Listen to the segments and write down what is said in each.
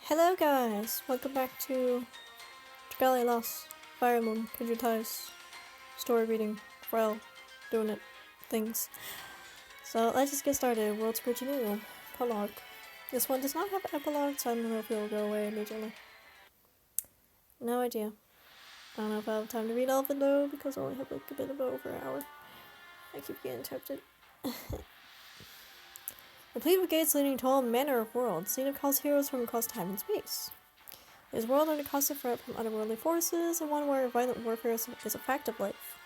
Hello guys, welcome back to Dragalia Lost, Fire Emblem, Kindred Ties, story reading, Frel, doing it, things. So let's just get started. World's Great New prologue. This one does not have epilogue, so I don't know if it will go away immediately. No idea. I don't know if I have time to read all of it though, because I only have like a bit of over an hour. I keep getting interrupted. Complete with gates leading to all manner of worlds, Xena calls heroes from across time and space. There's a world under constant threat from otherworldly forces, and one where violent warfare is a fact of life.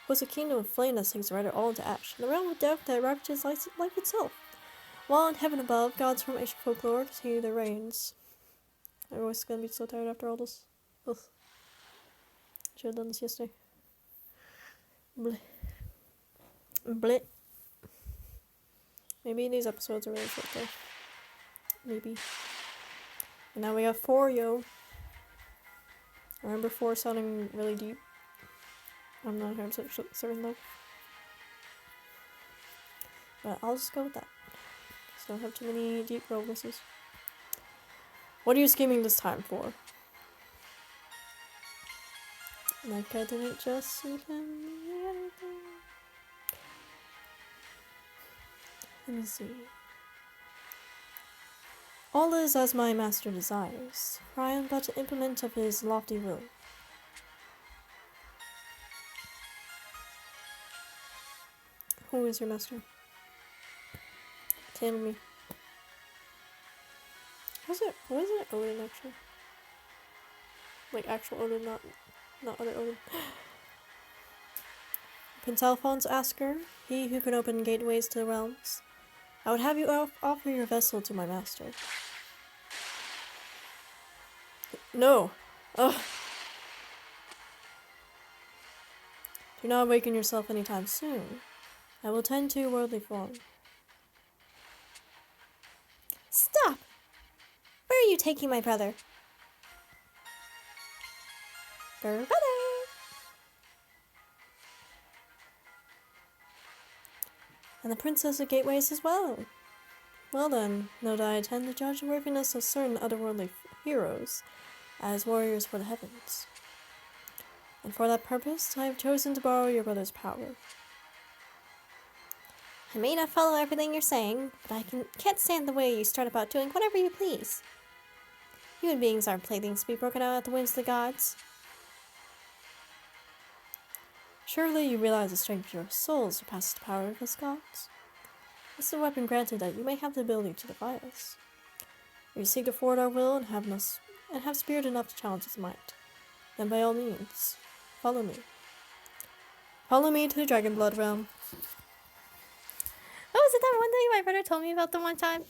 Hosts a kingdom of flame that sinks right all into ash, and a realm of death that ravages life itself. While in heaven above, gods from ancient folklore continue their reigns. I'm always gonna be so tired after all this. Ugh. Should have done this yesterday. Bleh. Bleh. Maybe these episodes are really short though. Maybe. And now we have 4, yo. I remember 4 sounding really deep. I'm not 100% certain though. But I'll just go with that. So I don't have too many deep world voices. What are you scheming this time for? Like I didn't just see him. Let me see. All is as my master desires, for I am but an implement of his lofty will. Who is your master? Tell me. Was it Odin actually? Like actual Odin, not other Odin. Prince Alphonse Asker, he who can open gateways to the realms. I would have you offer your vessel to my master. No. Ugh. Do not awaken yourself anytime soon. I will tend to your worldly form. Stop! Where are you taking my brother? Brother! And the princess of gateways as well. Well then, know that I intend to judge the worthiness of certain otherworldly heroes as warriors for the heavens. And for that purpose, I have chosen to borrow your brother's power. I may not follow everything you're saying, but I can't stand the way you start about doing whatever you please. Human beings aren't playthings to be broken out at the whims of the gods. Surely you realize the strength of your soul surpasses the power of those gods. This is a weapon granted that you may have the ability to defy us. If you seek to thwart our will and have spirit enough to challenge its might, then by all means, follow me. Follow me to the Dragon Blood realm. Oh, is it that one thing my brother told me about the one time?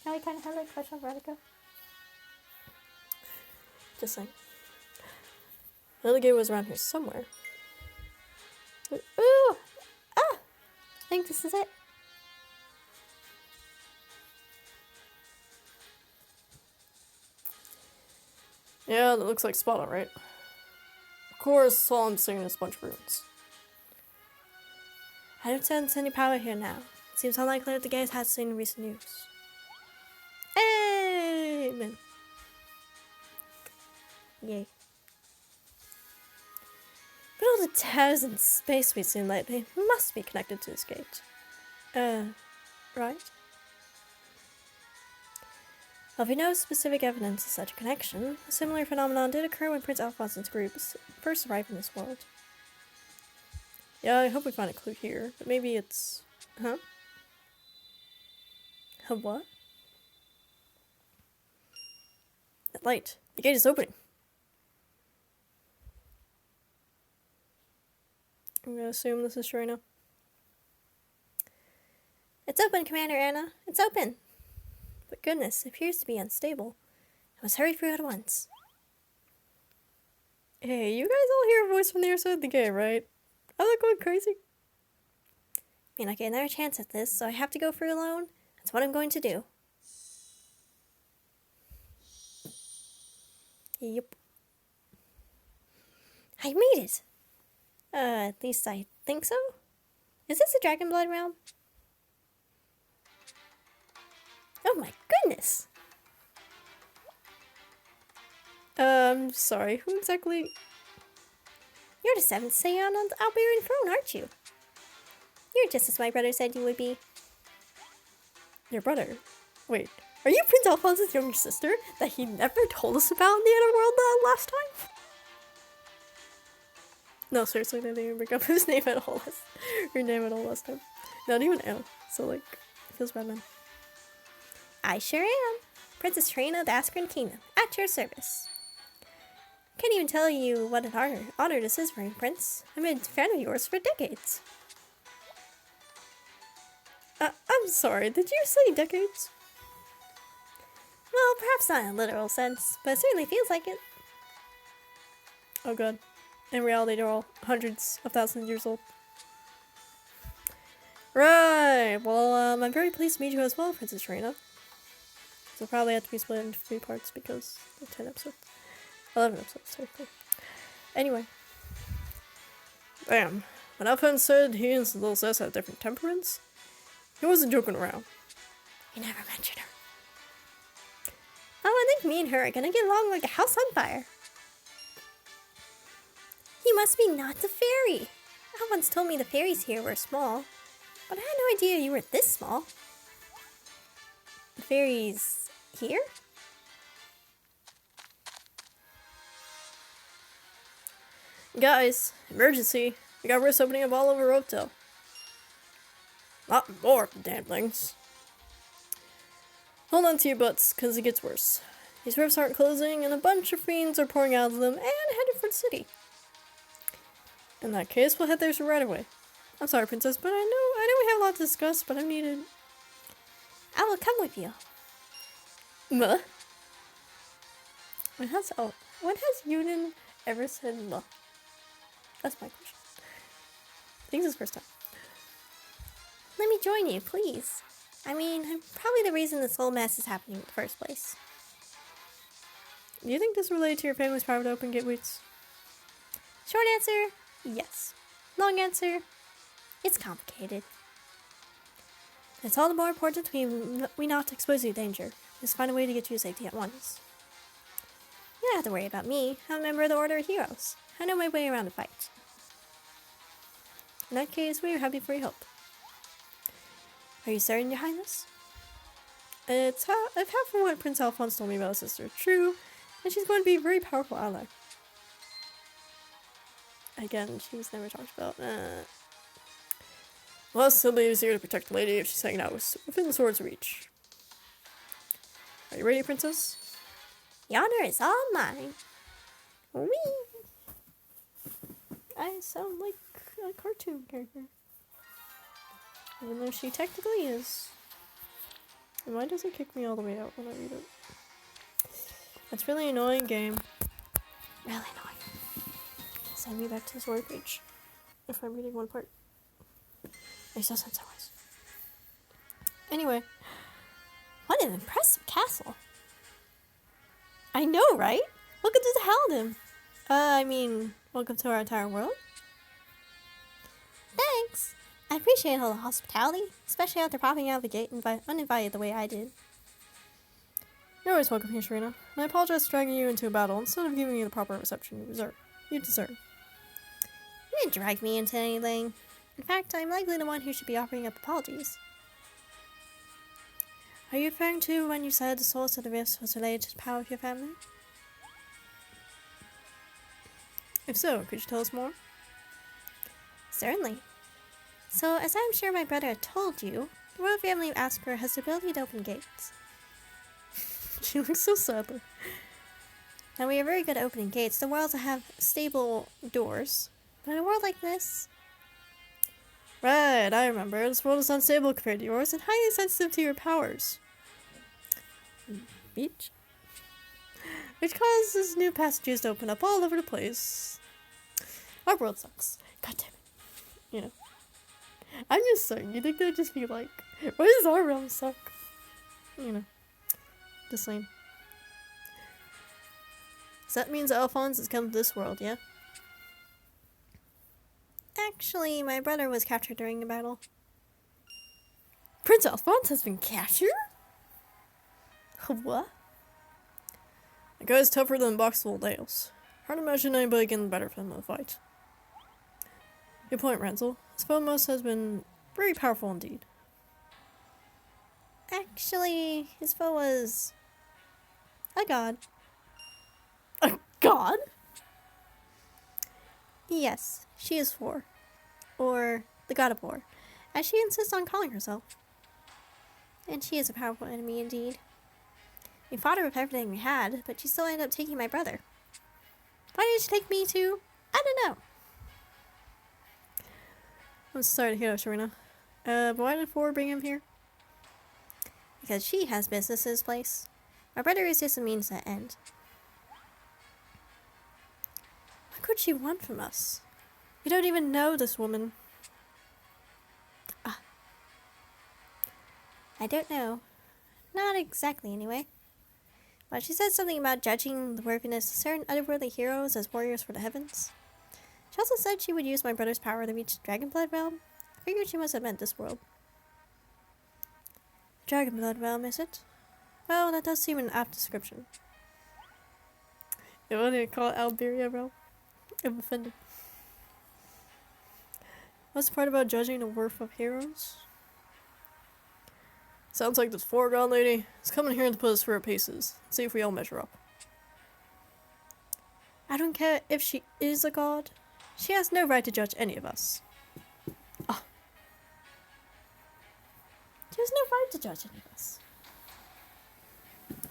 How he kind of had like a crush on Veronica? Just saying. Another gate was around here somewhere. Ooh! Ah! I think this is it. Yeah, that looks like spot on, right? Of course, all I'm seeing is a bunch of ruins. I don't sense any power here now. It seems unlikely that the gate has seen recent news. Amen. Yay. But all the towers and space we've seen lately must be connected to this gate. Right? While we know specific evidence of such a connection, a similar phenomenon did occur when Prince Alphonse's group first arrived in this world. Yeah, I hope we find a clue here, but maybe it's... Huh? What? That light. The gate is opening. I'm gonna assume this is true now. It's open, Commander Anna. It's open. But goodness, it appears to be unstable. I must hurry through at once. Hey, you guys all hear a voice from the other side of the gate, right? I'm not going crazy. May not get another chance at this, so I have to go through alone. That's what I'm going to do. Yep. I made it! At least I think so? Is this the Dragon Blood realm? Oh my goodness! Sorry, who exactly? You're the seventh Saiyan on the Alberian throne, aren't you? You're just as my brother said you would be. Your brother? Wait, are you Prince Alphonse's younger sister that he never told us about in the other world last time? No, seriously, they didn't even bring up his name at all. Her name at all last time. Not even L. So, like, it feels bad, man. I sure am. Princess Trina of the Askren Kingdom, at your service. Can't even tell you what an honor this is for me, Prince. I've been a fan of yours for decades. I'm sorry, did you say decades? Well, perhaps not in a literal sense, but it certainly feels like it. Oh god. In reality, they're all hundreds of thousands of years old. Right, well, I'm very pleased to meet you as well, Princess Trina. So probably have to be split into 3 parts because of 10 episodes. 11 episodes, technically. Anyway. Bam. When Alphonse said he and his little sis had different temperaments, he wasn't joking around. You never mentioned her. Oh, I think me and her are gonna get along like a house on fire. You must be not the fairy. Al once told me the fairies here were small, but I had no idea you were this small. The fairies here? Guys, emergency. We got rifts opening up all over Rotel. Not more damn things. Hold on to your butts, cause it gets worse. These rifts aren't closing, and a bunch of fiends are pouring out of them and headed for the city. In that case, we'll head there right away. I'm sorry, Princess, but I know we have a lot to discuss, but I'm needed. I will come with you. Muh? When has Yunin ever said muh? That's my question. I think this is the first time. Let me join you, please. I mean, I'm probably the reason this whole mess is happening in the first place. Do you think this is related to your family's private open gateways? Short answer, yes. Long answer, it's complicated. It's all the more important we not expose you to danger. Just find a way to get you to safety at once. You don't have to worry about me. I'm a member of the Order of Heroes. I know my way around a fight. In that case, we are happy for your help. Are you certain, Your Highness? If half of what Prince Alphonse told me about his sister is true, and she's going to be a very powerful ally. Again, she's never talked about. Well, somebody is here to protect the lady if she's hanging out within the sword's reach. Are you ready, Princess? The honor is all mine. Whee! I sound like a cartoon character. Even though she technically is. And why does it kick me all the way out when I read it? That's really annoying, game. Really annoying. Send me back to the story page. If I'm reading one part. Makes no sense otherwise. Anyway. What an impressive castle. I know, right? Welcome to the Haldim. Welcome to our entire world. Thanks. I appreciate all the hospitality, especially after popping out of the gate uninvited the way I did. You're always welcome here, Sharina, and I apologize for dragging you into a battle instead of giving you the proper reception you deserve. You didn't drag me into anything. In fact, I'm likely the one who should be offering up apologies. Are you referring to when you said the source of the rifts was related to the power of your family? If so, could you tell us more? Certainly. So, as I'm sure my brother had told you, the royal family of Asker has the ability to open gates. She looks so sad. Now, we are very good at opening gates. The worlds have stable doors. But in a world like this... Right, I remember. This world is unstable compared to yours and highly sensitive to your powers. Beach? Which causes new passages to open up all over the place. Our world sucks. God damn it. You know. I'm just saying, you think they'd just be like, why does our realm suck? You know. Just saying. So that means Alphonse has come to this world, yeah? Actually, my brother was captured during the battle. Prince Alphonse has been captured? What? The guy's tougher than a box full of nails. Hard to imagine anybody getting better from him in a fight. Good point, Renzel. His foe must has been very powerful indeed. Actually, his foe was a god. A god? Yes, she is Thor. Or the god of war, as she insists on calling herself. And she is a powerful enemy indeed. We fought her with everything we had, but she still ended up taking my brother. Why did she take me too? I don't know. I'm sorry to hear that, Sharina. But why did Thor bring him here? Because she has business in this place. My brother is just a means to end. What could she want from us? We don't even know this woman. I don't know. Not exactly, anyway. But she said something about judging the worthiness of certain otherworldly heroes as warriors for the heavens. She also said she would use my brother's power to reach the Dragonblood realm. I figured she must have meant this world. Dragonblood realm, is it? Well, that does seem an apt description. You want to call it Alberia realm? I'm offended. What's the part about judging the worth of heroes? Sounds like this foregone lady is coming here to put us through our paces. See if we all measure up. I don't care if she is a god. She has no right to judge any of us. Oh. She has no right to judge any of us.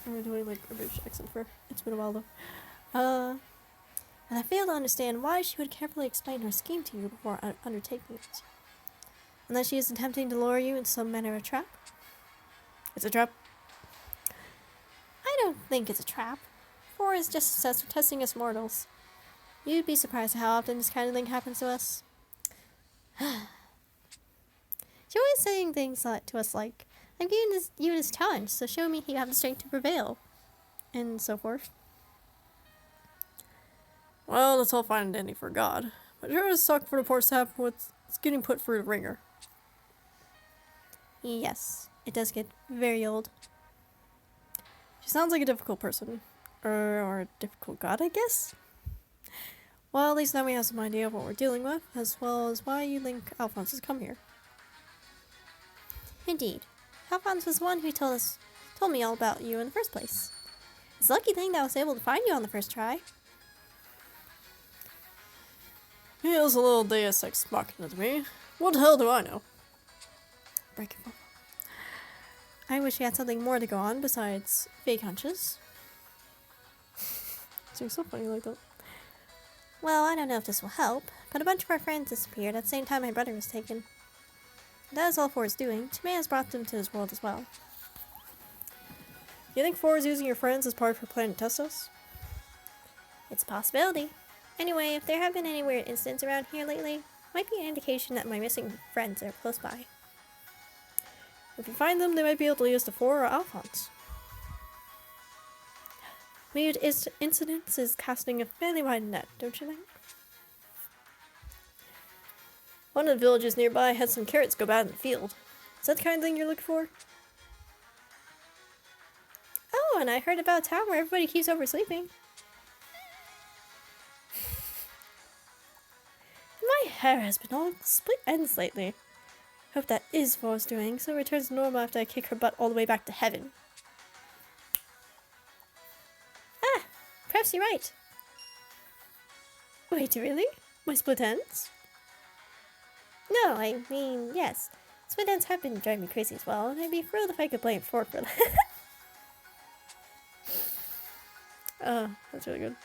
I'm doing like a British accent for her. It's been a while though. And I fail to understand why she would carefully explain her scheme to you before undertaking it. Unless she is attempting to lure you into some manner of trap. It's a trap. I don't think it's a trap. Thor is just testing us mortals. You'd be surprised at how often this kind of thing happens to us. She always saying things to us like, I'm giving you this challenge, so show me you have the strength to prevail. And so forth. Well, that's all fine and dandy for God. But sure does suck for the poor sap what's getting put through the ringer. Yes, it does get very old. She sounds like a difficult person. Or a difficult god, I guess? Well, at least now we have some idea of what we're dealing with, as well as why you think Alphonse has come here. Indeed. Alphonse was the one who told me all about you in the first place. It's a lucky thing that I was able to find you on the first try. He is a little deus ex machina to me. What the hell do I know? Break it. I wish he had something more to go on besides fake hunches. Seems so funny like that. Well, I don't know if this will help, but a bunch of our friends disappeared at the same time my brother was taken. That is all Thor is doing. Chimay has brought them to this world as well. You think Thor is using your friends as part of her plan to test us? It's a possibility. Anyway, if there have been any weird incidents around here lately, might be an indication that my missing friends are close by. If you find them, they might be able to lead us to Thor or Alphonse. Weird incidents is casting a fairly wide net, don't you think? One of the villages nearby had some carrots go bad in the field. Is that the kind of thing you're looking for? Oh, and I heard about a town where everybody keeps oversleeping. My hair has been all split ends lately. Hope that is Thor's doing, so it returns to normal after I kick her butt all the way back to heaven. Ah, perhaps you're right. Wait, really? My split ends? No, I mean, yes. Split ends have been driving me crazy as well, and I'd be thrilled if I could blame Thor for that. That's really good.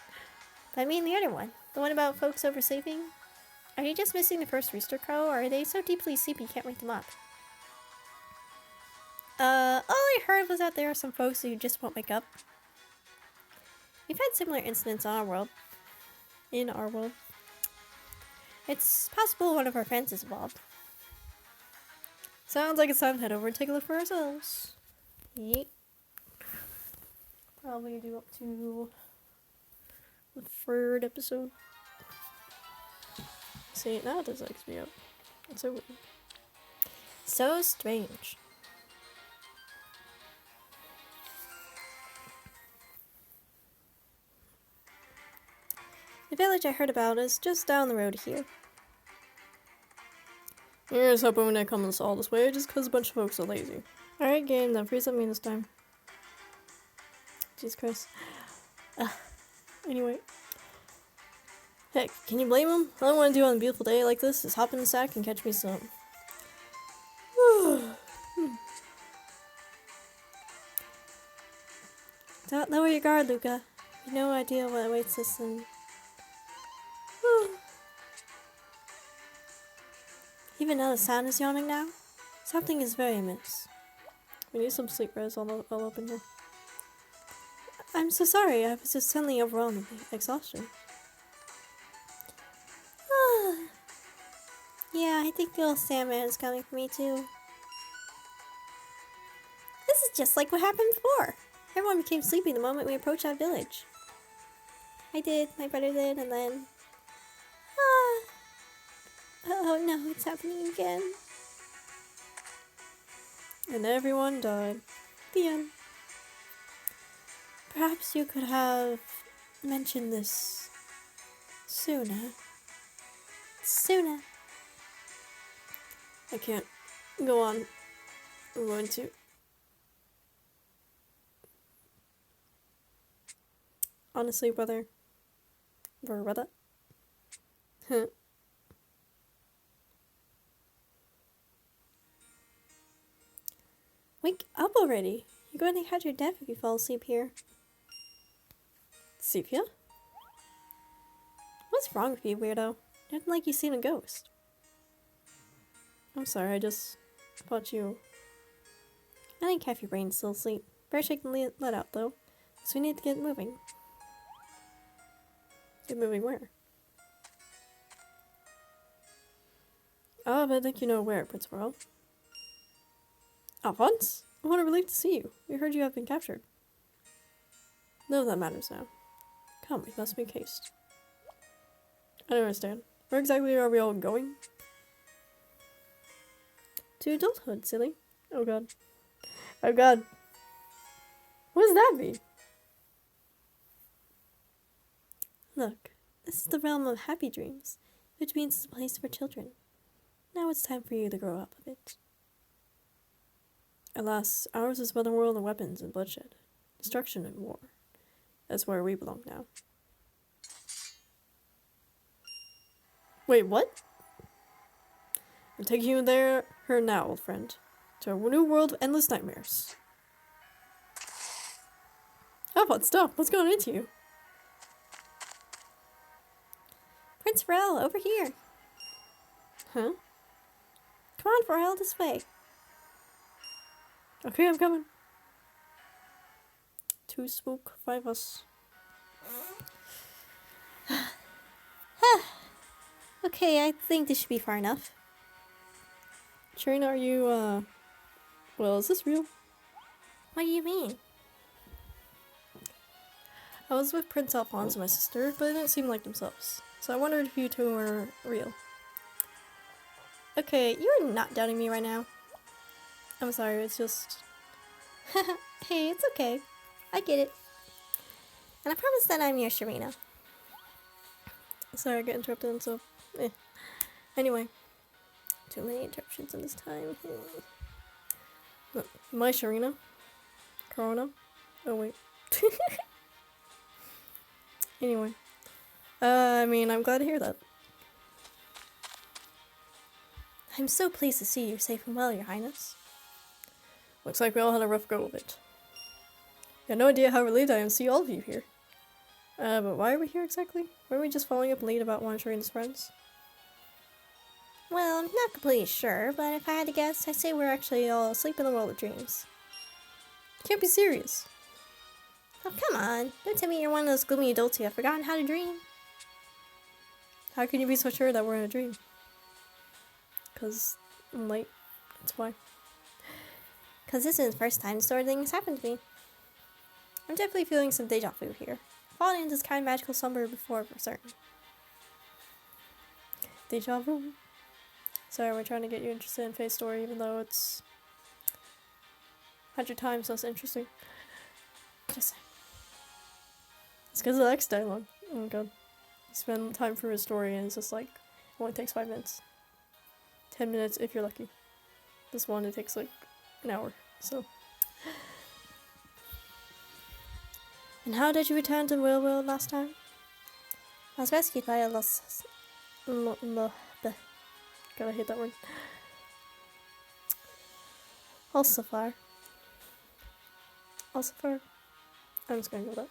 But I mean the other one. The one about folks oversleeping. Are you just missing the first rooster crow, or are they so deeply sleepy you can't wake them up? All I heard was that there are some folks who just won't wake up. We've had similar incidents on our world. In our world. It's possible one of our friends is involved. Sounds like it's time to head over and take a look for ourselves. Yeet. Probably do up to the third episode. See, now it does XP up. It's so weird. So strange. The village I heard about is just down the road here. Here's hoping when they come us all this way just because a bunch of folks are lazy. Alright, game, then freeze up me this time. Jesus Christ. Anyway. Heck, can you blame them? All I want to do on a beautiful day like this is hop in the sack and catch me some. Don't lower your guard, Luca. You have no idea what awaits us and... Even though the sound is yawning now, something is very amiss. We need some sleep res all up in here. I'm so sorry, I was just suddenly overwhelmed with exhaustion. Yeah, I think the old Sandman is coming for me too. This is just like what happened before. Everyone became sleepy the moment we approached that village. I did, my brother did, and then... Oh no, it's happening again. And everyone died. The end. Perhaps you could have mentioned this sooner. Sooner. I can't go on. I'm going to. Honestly, brother. Wake up already. You're going to catch your death if you fall asleep here. Sepia? What's wrong with you, weirdo? You're like you've seen a ghost. I'm sorry, I just thought you... I think half your brain's still asleep. Better shake the let out, though. So we need to get moving. Get moving where? Ah, but I think you know where, Prince World. Alphonse? What a relief to see you. We heard you have been captured. None of that matters now. Come, we must make haste. I don't understand. Where exactly are we all going? To adulthood, silly. Oh god. Oh god. What does that mean? Look, this is the realm of happy dreams, which means it's a place for children. Now it's time for you to grow up a bit. Alas, ours is but a world of weapons and bloodshed, destruction and war. That's where we belong now. Wait, what? I'm taking you there, her now, old friend, to a new world of endless nightmares. How about stop? What's going into you? Prince Pharrell, over here. Huh? Come on, Pharrell, this way. Okay, I'm coming. 2 spook, 5 us. Okay, I think this should be far enough. Sharina, are you, well, is this real? What do you mean? I was with Prince Alphonse and my sister, but it didn't seem like themselves. So I wondered if you two were real. Okay, you are not doubting me right now. I'm sorry, it's just... Hey, it's okay. I get it. And I promise that I'm your Sharina. Sorry, I got interrupted and so... Anyway. Too many interruptions in this time. My Sharina? Corona? Oh, wait. Anyway. I mean, I'm glad to hear that. I'm so pleased to see you safe and well, Your Highness. Looks like we all had a rough go of it. I had no idea how relieved I am to see all of you here. But why are we here exactly? Weren't we just following up a lead about one of Sharina's friends? Well, I'm not completely sure, but if I had to guess, I'd say we're actually all asleep in the world of dreams. Can't be serious. Oh, come on. Don't tell me you're one of those gloomy adults who have forgotten how to dream. How can you be so sure that we're in a dream? 'Cause I'm late. That's why. 'Cause this is the first time this sort of thing has happened to me. I'm definitely feeling some deja vu here. Fallen into this kind of magical slumber before for certain. Deja vu. Sorry, we're trying to get you interested in Faye's story, even though it's 100 times less interesting. Just It's because of the X dialogue. Oh my god. spend time for his story and it's just like, it only takes 5 minutes. 10 minutes if you're lucky. This one, it takes like an hour, so. And how did you return to Will World last time? I was rescued by a gotta hate that word. Ossifer. I'm just gonna go with that.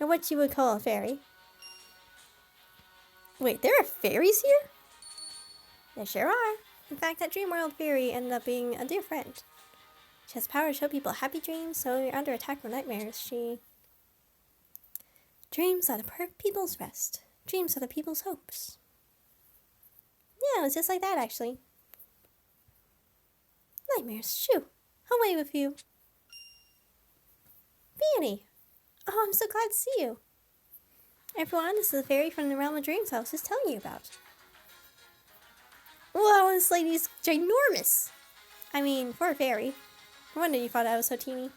Or what you would call a fairy. Wait, there are fairies here? There sure are. In fact, that Dreamworld fairy ended up being a dear friend. She has power to show people happy dreams, so when you're under attack from nightmares, she dreams are the people's rest. Dreams are the people's hopes. Yeah, it was just like that, actually. Nightmares, shoo! Away with you. Peony! Oh, I'm so glad to see you. Everyone, this is the fairy from the Realm of Dreams I was just telling you about. Wow, this lady's ginormous! I mean, for a fairy. No wonder you thought I was so teeny.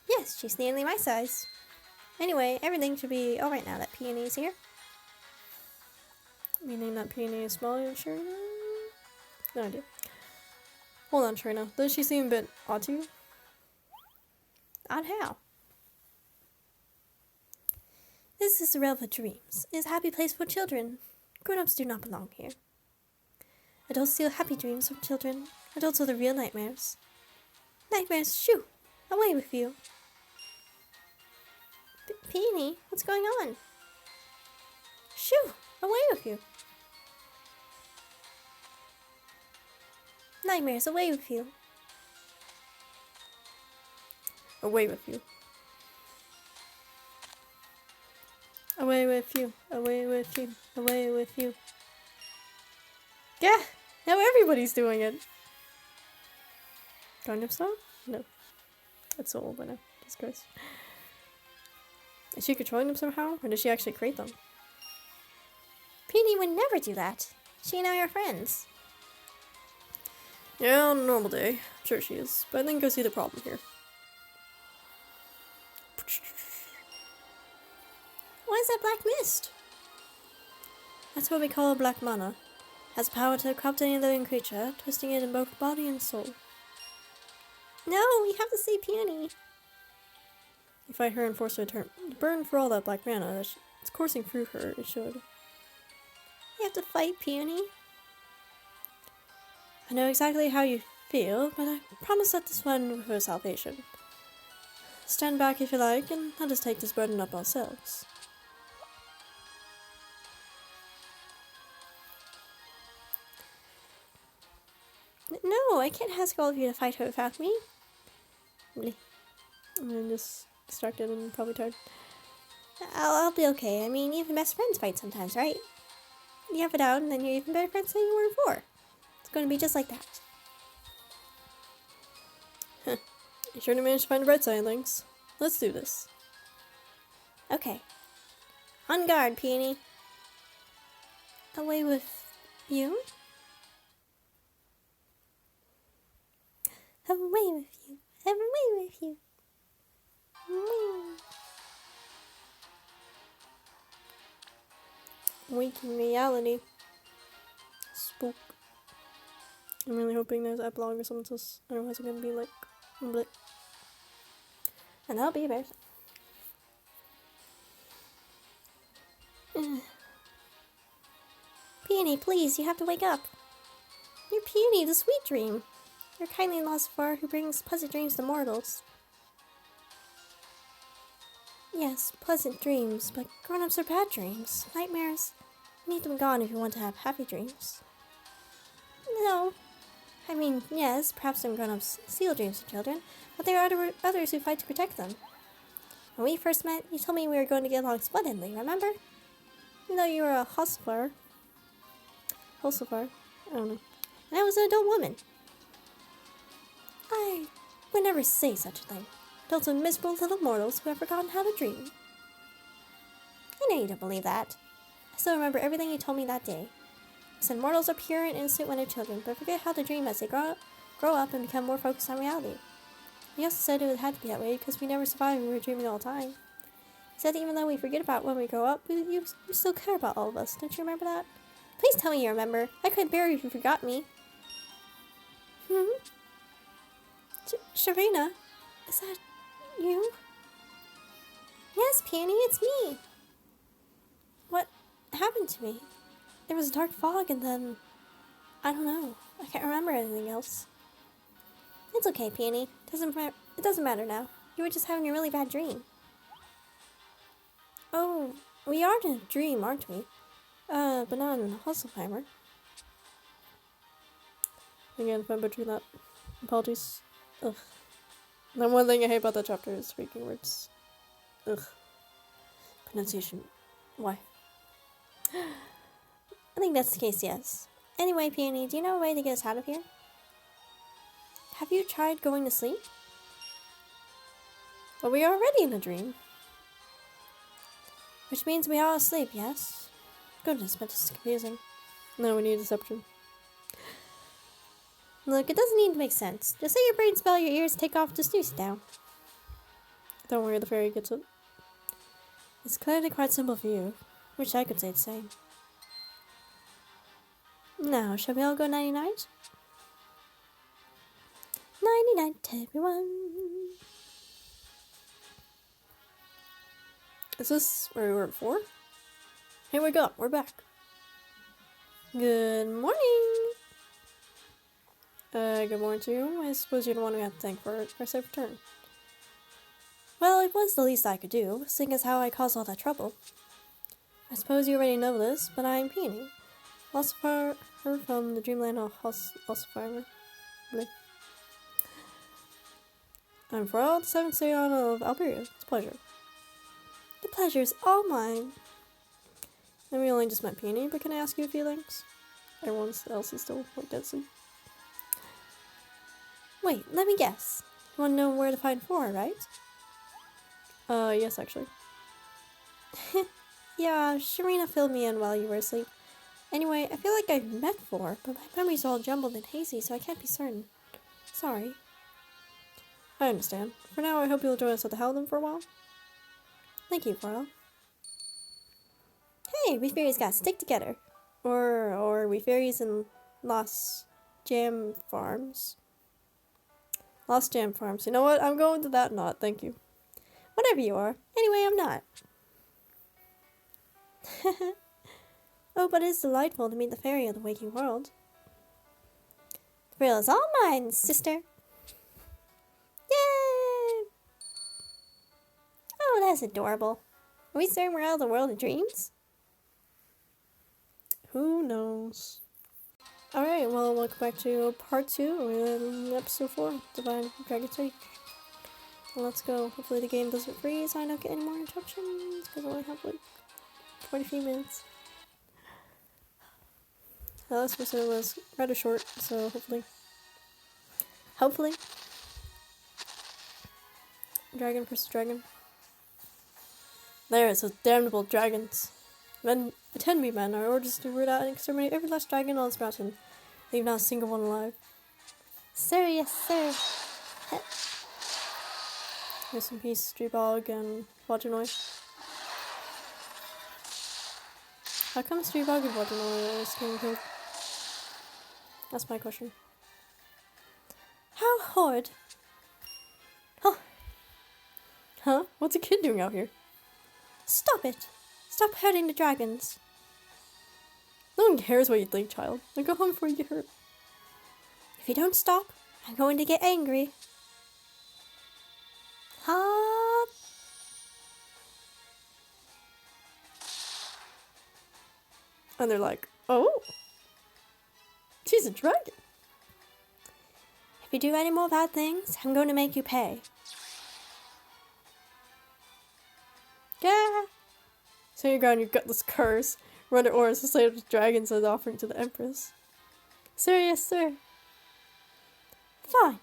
Yes, she's nearly my size. Anyway, everything should be alright now that Peony's here. Meaning that Peony is smaller, sure? No idea. Hold on, Trina. Does she seem a bit odd to you? Odd how? This is the realm of dreams. It is a happy place for children. Grown-ups do not belong here. Adults steal happy dreams from children. Adults are the real nightmares. Nightmares, shoo! Away with you. Peony, what's going on? Shoo! Away with you. Nightmares, away with you. Away with you. Away with you. Away with you. Away with you. Yeah! Now everybody's doing it! Gangnam Style? No. That's so old by now. Jesus Christ. Is she controlling them somehow? Or did she actually create them? Peony would never do that. She and I are friends. Yeah, on a normal day. I'm sure she is. But I think I see the problem here. What is that black mist? That's what we call a black mana. Has the power to corrupt any living creature, twisting it in both body and soul. No, we have to see Peony. You fight her and force her to burn for all that black mana that's coursing through her, it should. You have to fight Peony. I know exactly how you feel, but I promise that this one will her salvation. Stand back if you like, and let us take this burden up ourselves. No, I can't ask all of you to fight her without me. I'm just distracted and probably tired. I'll be okay. I mean, even best friends fight sometimes, right? You have it out, and then you're even better friends than you were before. It's going to be just like that. You sure to manage to find the bright side of things. Let's do this. Okay. On guard, Peony. Away with you? Away with you. Away with you. Waking reality. Spook. I'm really hoping there's an epilogue or something else. Otherwise it's gonna be like bleh. And that'll be embarrassing. Peony, please, you have to wake up. You're Peony, the sweet dream. You're kindly philosopher who brings pleasant dreams to mortals. Yes, pleasant dreams, but grown-ups are bad dreams. Nightmares. You need them gone if you want to have happy dreams. No. I mean, yes, perhaps some grown-ups steal dreams from children, but there are others who fight to protect them. When we first met, you told me we were going to get along splendidly, remember? Even though you were a Hossifar, I don't know. And I was an adult woman. I would never say such a thing. Adults are miserable little mortals who have forgotten how to dream. I know you don't believe that. I still remember everything you told me that day. You said mortals are pure and innocent when they're children, but forget how to dream as they grow up and become more focused on reality. You also said it had to be that way because we never survived when we were dreaming all the time. said even though we forget about when we grow up, you still care about all of us. Don't you remember that? Please tell me you remember. I couldn't bear if you forgot me. Sharina, is that you? Yes, Peony, it's me. What happened to me? There was a dark fog and then... I don't know. I can't remember anything else. It's okay, Peony. It doesn't matter now. You were just having a really bad dream. Oh, we are in a dream, aren't we? But not in a Hustleheimer. Again, if I'm butchering that, apologies. Ugh. The one thing I hate about that chapter is speaking words. Ugh. Pronunciation. Why? I think that's the case, yes. Anyway, Peony, do you know a way to get us out of here? Have you tried going to sleep? Well, we are already in a dream. Which means we are asleep, yes? Goodness, but this is confusing. No, we need deception. Look, it doesn't need to make sense. Just say your brain spell, your ears take off, just snooze it down. Don't worry, the fairy gets it. It's clearly quite simple for you. Wish I could say the same. Now, shall we all go nighty-night? Nighty-night, everyone. Is this where we were before? Hey, wake up, we're back. Good morning. Good morning to you. I suppose you're the one we have to thank for our safe return. Well, it was the least I could do, seeing as how I caused all that trouble. I suppose you already know this, but I'm Peony. Philosopher from the dreamland of Hustleheimer. Bleh. I'm Farrell, the 7th Scion of Alberia. It's a pleasure. The pleasure's all mine. And we only just met Peony, but can I ask you a few things? Everyone else is still like dead asleep. Wait, let me guess. You want to know where to find Flora, right? Yes, actually. Yeah, Sharina filled me in while you were asleep. Anyway, I feel like I've met Flora, but my memory's all jumbled and hazy, so I can't be certain. Sorry. I understand. For now, I hope you'll join us at the Howden for a while. Thank you, Farrell. Hey, we fairies gotta stick together. Or we fairies in Lost Jam Farms. Lost Jam Farms. You know what? I'm going to that knot, thank you. Whatever you are. Anyway, I'm not. Oh, but it's delightful to meet the fairy of the waking world. The thrill is all mine, sister. Yay! Oh, that's adorable. Are we certain we're out of the world of dreams? Who knows? Alright, well, welcome back to part 2 in episode 4, Divine Dragon's Wake. Let's go. Hopefully the game doesn't freeze, I don't get any more interruptions, because I only have like 20 minutes. This episode was rather short, so hopefully. Dragon versus dragon. There, it's those damnable dragons. Men pretend to be men are orders to root out and exterminate every last dragon on this mountain. Leave not a single one alive. Sir, yes, sir. Rest in peace, Streetbog and Waternoy. How come Streetbog and Waternoy are getting killed? That's my question. How horrid. Oh. Huh? What's a kid doing out here? Stop it. Stop hurting the dragons. No one cares what you think, child. Now go home before you get hurt. If you don't stop, I'm going to get angry. Huh? And they're like, oh, she's a dragon. If you do any more bad things, I'm going to make you pay. Yeah. So you're gone, you've got this curse. Run to Oris to slay the dragons as offering to the Empress. Sir, yes, sir. Fine.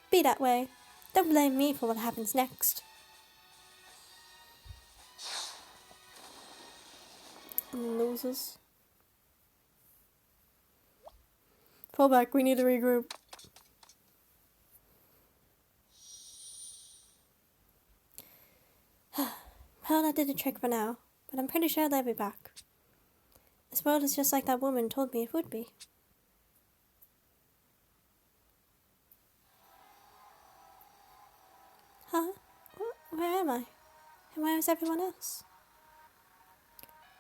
Be that way. Don't blame me for what happens next. Loses. Fall back, we need to regroup. Well, that did the trick for now, but I'm pretty sure they'll be back. This world is just like that woman told me it would be. Huh? Where am I? And where is everyone else?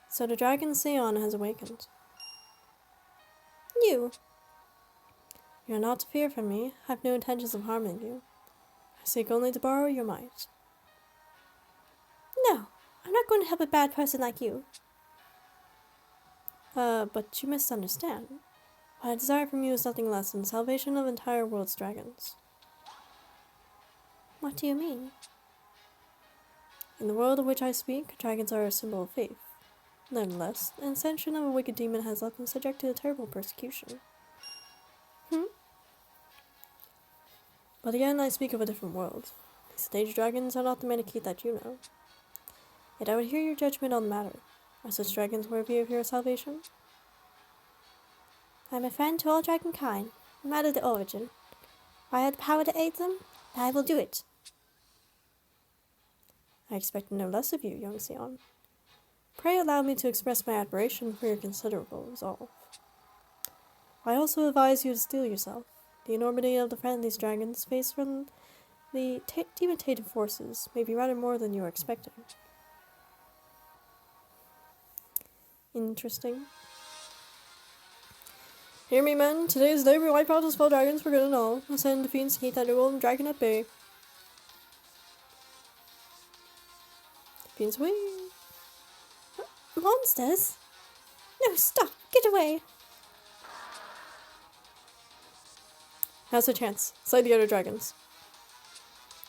So the dragon Sion has awakened. You! You are not to fear from me. I have no intentions of harming you. I seek only to borrow your might. No, I'm not going to help a bad person like you. But you misunderstand. What I desire from you is nothing less than the salvation of entire world's dragons. What do you mean? In the world of which I speak, dragons are a symbol of faith. Nevertheless, the ascension of a wicked demon has left them subject to a terrible persecution. But again, I speak of a different world. These stage dragons are not the Manakith that you know. Yet I would hear your judgment on the matter. Are such dragons worthy of your salvation? I'm a friend to all dragonkind, no matter the origin. If I had the power to aid them, I will do it. I expect no less of you, young Sion. Pray allow me to express my admiration for your considerable resolve. I also advise you to steel yourself. The enormity of the threat these dragons face from the demitative forces may be rather more than you are expecting. Interesting. Hear me, men. Today is the day we wipe out those foul dragons for good and all. Ascend the fiends to keep that golden dragon at bay. Fiends, wee. Monsters? No, stop! Get away! Now's the chance. Slay the other dragons.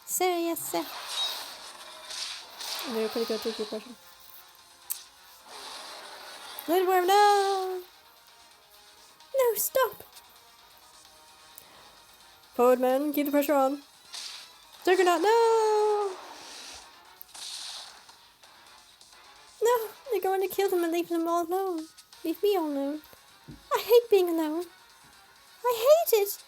Sir, yes, sir. And they're pretty good to your question. Midway, no! No, stop! Forward, men. Keep the pressure on. Juggernaut, no! No, they're going to kill them and leave them all alone. Leave me all alone. I hate being alone. I hate it!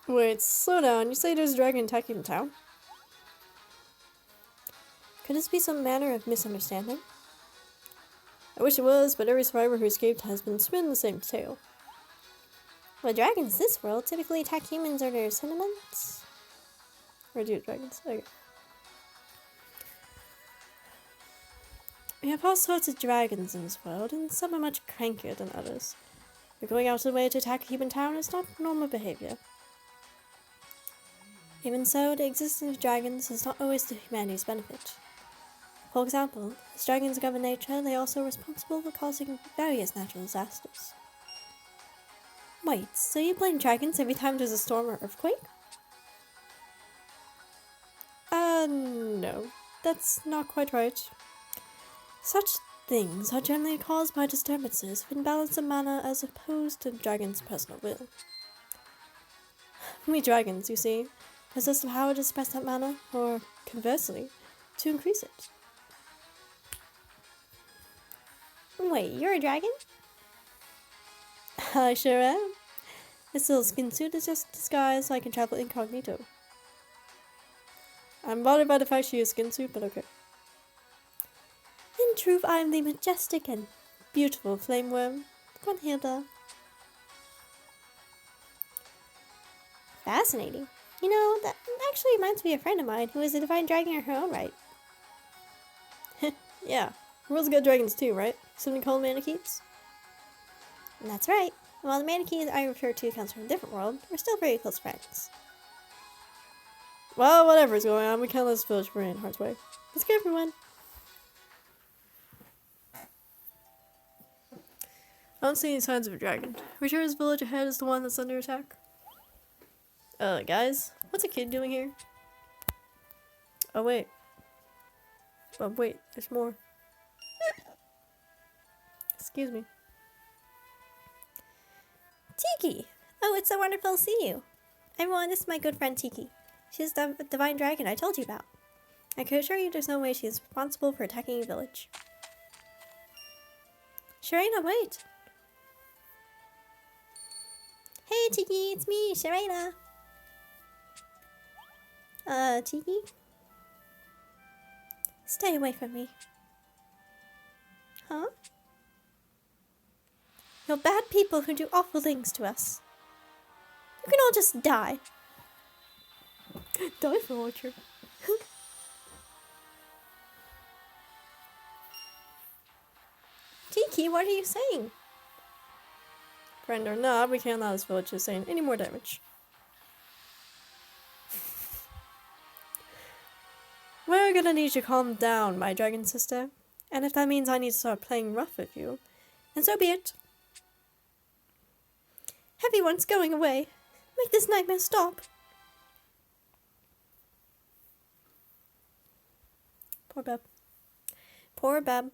Wait, slow down. You say there's a dragon attacking the town? Could this be some manner of misunderstanding? I wish it was, but every survivor who escaped has been spinning the same tale. Well, dragons this world typically attack humans or their sentiments. Or do dragons? Okay. We have all sorts of dragons in this world, and some are much crankier than others. But going out of the way to attack a human town is not normal behavior. Even so, the existence of dragons is not always to humanity's benefit. For example, as dragons govern nature, they are also responsible for causing various natural disasters. Wait, so you blame dragons every time there's a storm or earthquake? No. That's not quite right. Such things are generally caused by disturbances of imbalance of mana as opposed to the dragon's personal will. We dragons, you see, possess the power to suppress that mana, or, conversely, to increase it. Wait, you're a dragon? I sure am. This little skin suit is just a disguise so I can travel incognito. I'm bothered by the fact she is skin suit, but okay. In truth, I am the majestic and beautiful flame worm, Gunhilda. Fascinating. You know, that actually reminds me of a friend of mine who is a divine dragon in her own right. Yeah, the world's got dragons too, right? Something called Manakiths? That's right. While the Manakith I refer to comes from a different world, we're still very close friends. Well, whatever's going on, we can't let this village burn in harm's way. Let's go, everyone. I don't see any signs of a dragon. Are we sure this village ahead is the one that's under attack? Guys, what's a kid doing here? Oh, wait. Oh, wait, there's more. Excuse me. Tiki! Oh, it's so wonderful to see you. Everyone, this is my good friend Tiki. She's the divine dragon I told you about. I can assure you there's no way she is responsible for attacking a village. Sharena, wait! Hey, Tiki, it's me, Serena. Tiki? Stay away from me. Huh? You're bad people who do awful things to us. You can all just die. Die for Orchard. Tiki, what are you saying? Friend or not, we can't allow this village to sustain any more damage. We're gonna need you to calm down, my dragon sister. And if that means I need to start playing rough with you, then so be it. Everyone's going away. Make this nightmare stop. Poor Beb. Poor Beb.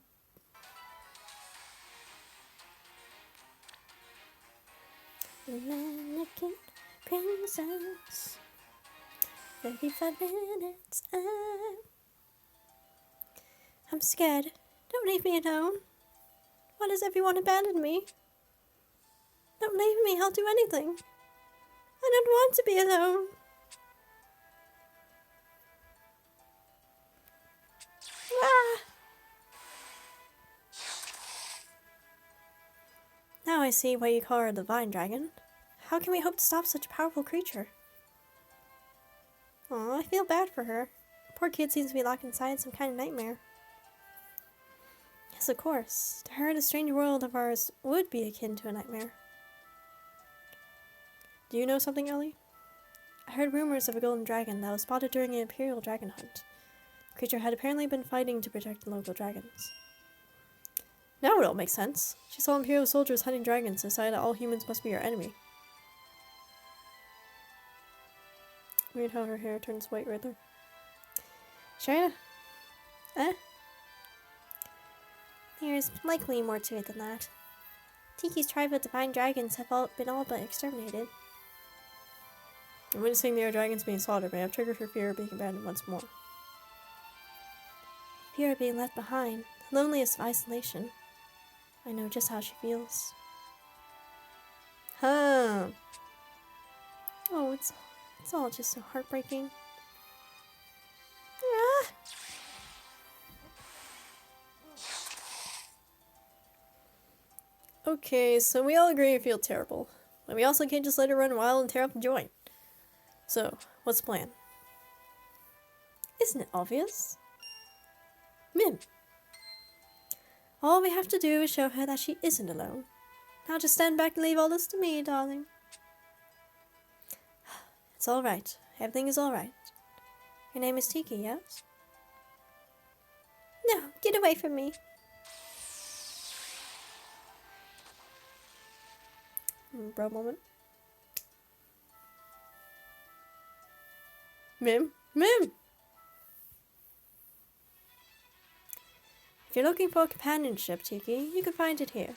Mannequin princess. 35 minutes. I'm scared. Don't leave me alone. Why does everyone abandon me? Don't leave me, I'll do anything. I don't want to be alone. Ah! Now I see why you call her the Vine Dragon. How can we hope to stop such a powerful creature? Aw, I feel bad for her. Poor kid seems to be locked inside some kind of nightmare. Yes, of course. To her, the strange world of ours would be akin to a nightmare. Do you know something, Ellie? I heard rumors of a golden dragon that was spotted during an imperial dragon hunt. The creature had apparently been fighting to protect the local dragons. Now it all makes sense. She saw imperial soldiers hunting dragons and decided that all humans must be her enemy. Weird how her hair turns white right there. Shreya? Eh? There's likely more to it than that. Tiki's tribe of divine dragons have been all but exterminated. I'm witnessing the dragons being slaughtered may have triggered her fear of being abandoned once more. Fear of being left behind, the loneliest of isolation. I know just how she feels. Huh. Oh, it's all just so heartbreaking. Ah! Okay, so we all agree you feel terrible. But we also can't just let her run wild and tear up the joint. So, what's the plan? Isn't it obvious? Mim. All we have to do is show her that she isn't alone. Now just stand back and leave all this to me, darling. It's alright. Everything is alright. Your name is Tiki, yes? No, get away from me. Bro moment. Mim? Mim! If you're looking for companionship, Tiki, you can find it here.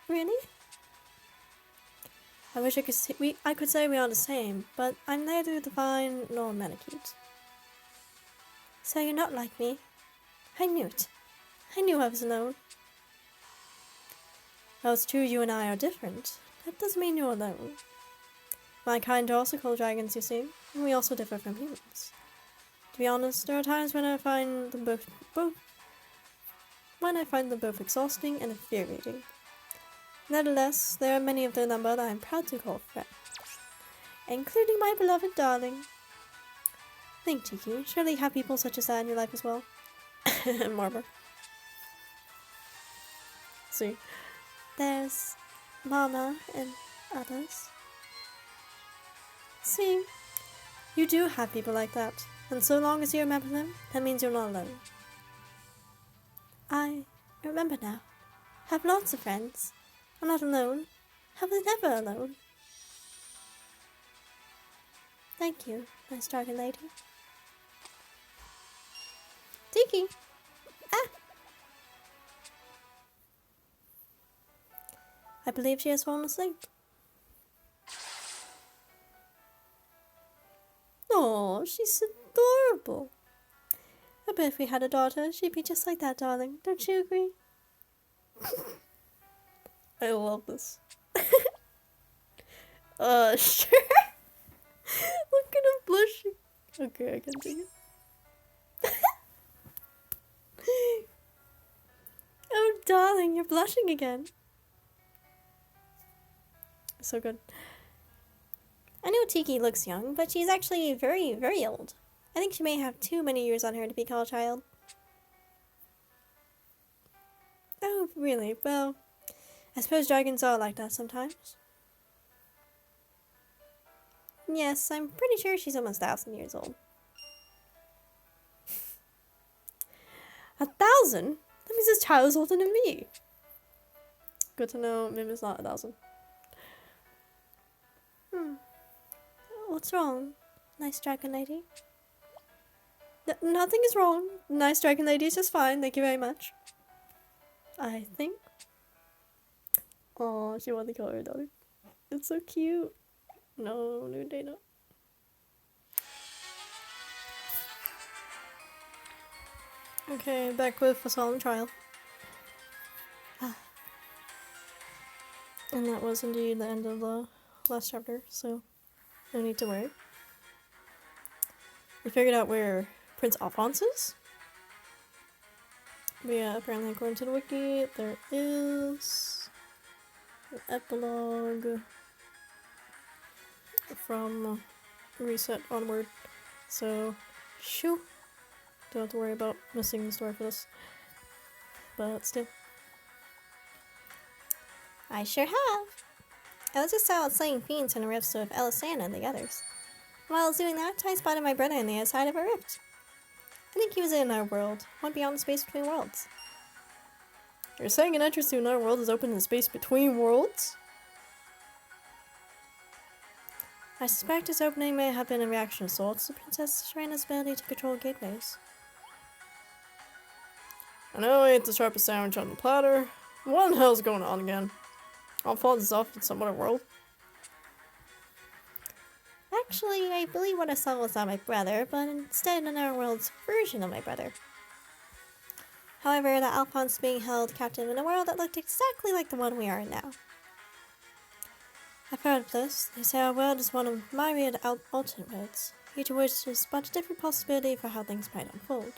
Really? I wish I could say we are the same, but I'm neither divine nor Manakite. So you're not like me. I knew it. I knew I was alone. Though it's true you and I are different, that doesn't mean you're alone. My kind are also called dragons, you see, and we also differ from humans. To be honest, there are times when I find them both exhausting and infuriating. Nevertheless, there are many of their number that I'm proud to call friends, including my beloved darling. Think, Tiki, surely you have people such as that in your life as well. Marber. See? There's Mama and others. See? You do have people like that, and so long as you remember them, that means you're not alone. I remember now. Have lots of friends. I'm not alone. I was never alone. Thank you, nice dragon lady. Tiki! Ah! I believe she has fallen asleep. Oh, she's adorable. I bet if we had a daughter, she'd be just like that, darling. Don't you agree? I love this. Sure. Look at him blushing. Okay, I can take it. Oh, darling, you're blushing again. So good. I know Tiki looks young, but she's actually very, very old. I think she may have too many years on her to be called a child. Oh, really? Well, I suppose dragons are like that sometimes. Yes, I'm pretty sure she's almost 1,000 years old. 1,000? That means this child's older than me. Good to know Mim is not 1,000. What's wrong, nice dragon lady? Nothing is wrong. Nice dragon lady is just fine. Thank you very much. I think. Oh, she wanted to call her daughter. It's so cute. No, new data. Okay, back with a solemn trial. And that was indeed the end of the last chapter, so no need to worry. We figured out where Prince Alphonse is. But yeah, apparently according to the wiki, there is an epilogue from Reset onward. So, shoo! Don't have to worry about missing the story for this. But still. I sure have. I was just out slaying fiends in the rifts with Elisana and the others. While I was doing that, I spotted my brother on the other side of a rift. I think he was in our world, one beyond the space between worlds. You're saying an entrance to another world is open in the space between worlds? I suspect its opening may have been a reaction of sorts to Princess Serena's ability to control gateways. I know I ate the sharpest sandwich on the platter. What the hell's going on again? Alphonse is off in some other world. Actually, I believe what I saw was not my brother, but instead another world's version of my brother. However, that Alphonse being held captive in a world that looked exactly like the one we are in now. I've heard of this. They say our world is one of myriad alternate worlds, each of which is but a different possibility for how things might unfold.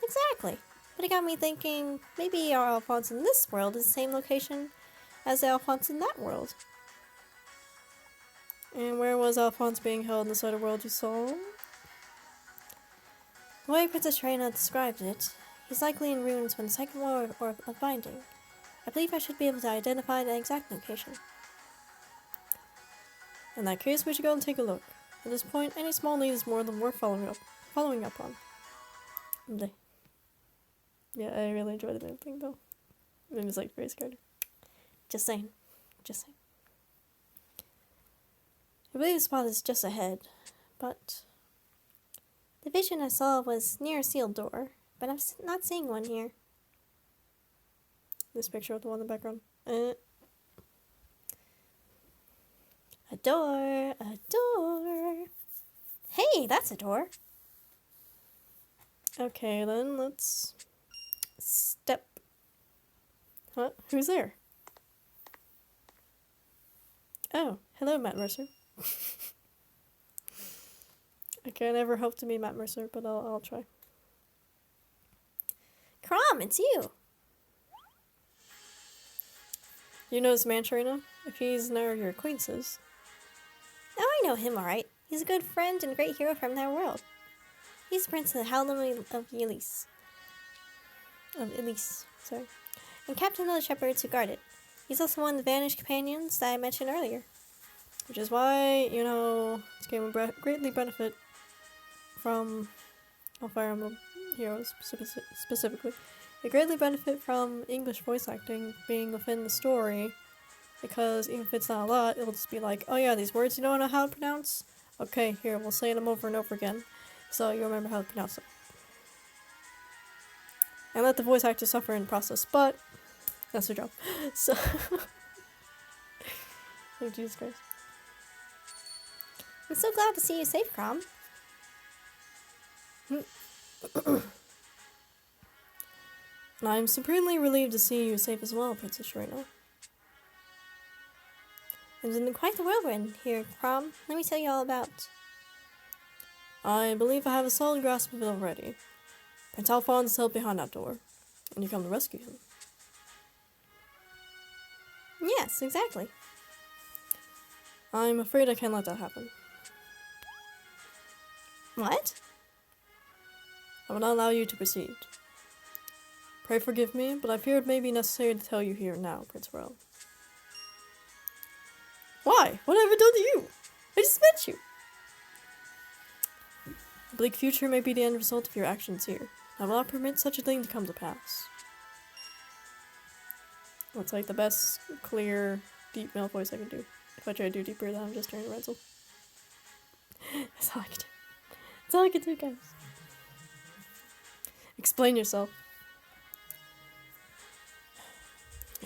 Exactly. But it got me thinking, maybe our Alphonse in this world is the same location as the Alphonse in that world. And where was Alphonse being held in this other world you saw? The way Princess Reina described it, he's likely in ruins from the second war of binding. I believe I should be able to identify the exact location. In that case, we should go and take a look. At this point, any small lead is more than worth following up on. Bleh. Yeah, I really enjoyed the damn thing though. It was like very scared. Just saying. I believe the spot is just ahead, but the vision I saw was near a sealed door, but I'm not seeing one here. This picture with the one in the background. A door. Hey, that's a door. Okay, then let's step. Huh? Who's there? Oh, hello, Matt Mercer. Okay, I never hope to meet Matt Mercer, but I'll try. Crom, it's you. You know this man, Sharina? If he's none of your acquaintances. Oh, I know him alright. He's a good friend and great hero from their world. He's the Prince of the Howland of Elise. Sorry. And captain of the shepherds who guard it. He's also one of the vanished companions that I mentioned earlier. Which is why, this game will greatly benefit from Fire Emblem Heroes specifically. They greatly benefit from English voice acting being within the story, because even if it's not a lot, it'll just be like, oh yeah, these words you don't know how to pronounce? Okay, here, we'll say them over and over again, so you remember how to pronounce them. And let the voice actor suffer in the process, but that's their job. So, oh Jesus Christ. I'm so glad to see you safe, Crom. And I'm supremely relieved to see you safe as well, Princess Sharina. It's been quite the whirlwind here, Crom. Let me tell you all about. I believe I have a solid grasp of it already. Prince Alphonse is held behind that door, and you come to rescue him. Yes, exactly. I'm afraid I can't let that happen. What? I will not allow you to proceed. Pray forgive me, but I fear it may be necessary to tell you here and now, Prince Royal. Why? What have I done to you? I just met you. A bleak future may be the end result of your actions here. I will not permit such a thing to come to pass. What's like the best, clear, deep male voice I can do? If I try to do deeper, then I'm just turning Renzel. That's all I can do. That's all I can do, guys. Explain yourself.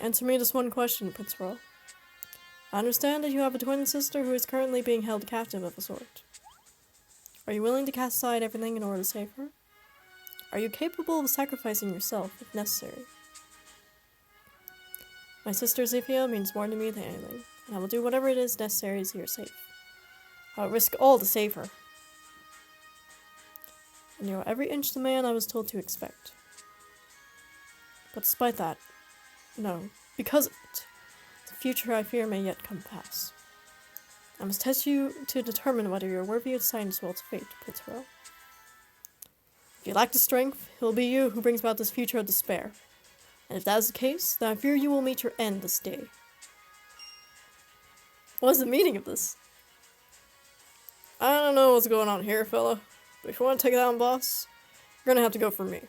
Answer me this one question, Prince Royal. I understand that you have a twin sister who is currently being held captive of a sort. Are you willing to cast aside everything in order to save her? Are you capable of sacrificing yourself if necessary? My sister Zephyr means more to me than anything, and I will do whatever it is necessary to see her safe. I will risk all to save her. And you are every inch the man I was told to expect. But despite that, no, because of it, the future I fear may yet come to pass. I must test you to determine whether you are worthy of deciding this world's fate, Prince Royal. If you lack the strength, it will be you who brings about this future of despair. And if that is the case, then I fear you will meet your end this day. What is the meaning of this? I don't know what's going on here, fella. But if you want to take it out on boss, you're gonna have to go for me.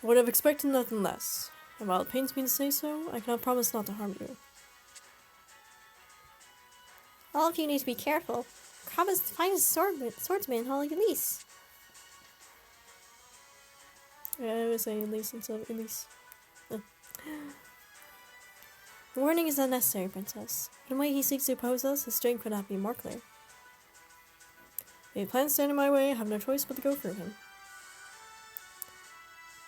I would have expected nothing less. And while it pains me to say so, I cannot promise not to harm you. All of you need to be careful. Crom is the finest swordsman in all Elise. Yeah, I was saying Elise instead of Elise. Warning is unnecessary, Princess. In the way he seeks to oppose us, his strength could not be more clear. If he plans to stand in my way, I have no choice but to go for him.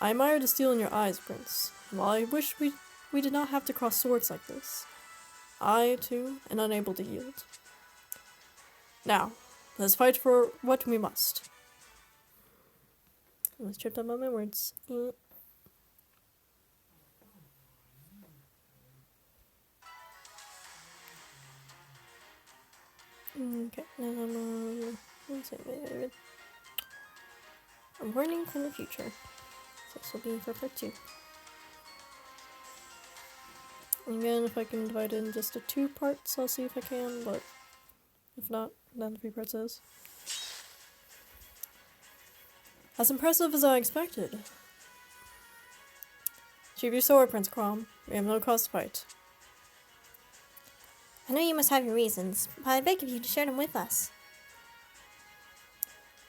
I admire the steel in your eyes, Prince. And while I wish we did not have to cross swords like this, I, too, am unable to yield. Now, let's fight for what we must. I almost tripped up on my words. Okay, A warning from the future. So this will be for part 2. Again, if I can divide it in just the 2 parts, I'll see if I can, but if not, then the 3 parts is. As impressive as I expected. Sheathe your sword, Prince Crom. We have no cause to fight. I know you must have your reasons, but I beg of you to share them with us.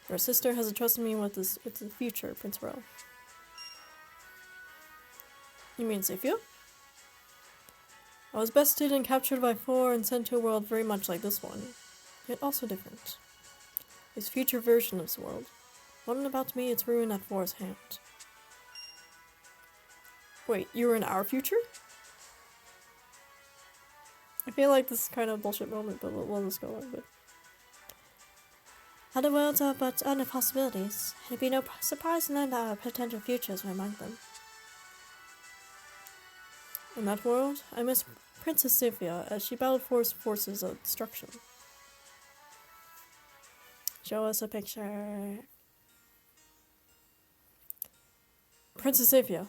Your sister has entrusted me with the future, Prince Royal. You mean Zephyr? I was bested and captured by 4 and sent to a world very much like this one, yet also different. This future version of this world, one about to meet its ruin at 4's hand. Wait, you were in our future? I feel like this is kind of a bullshit moment, but we'll just go on with it. Other worlds are but other possibilities, and it'd be no surprise to learn that our potential futures were among them. In that world, I miss Princess Zephyr as she battled forces of destruction. Show us a picture. Princess Zephyr,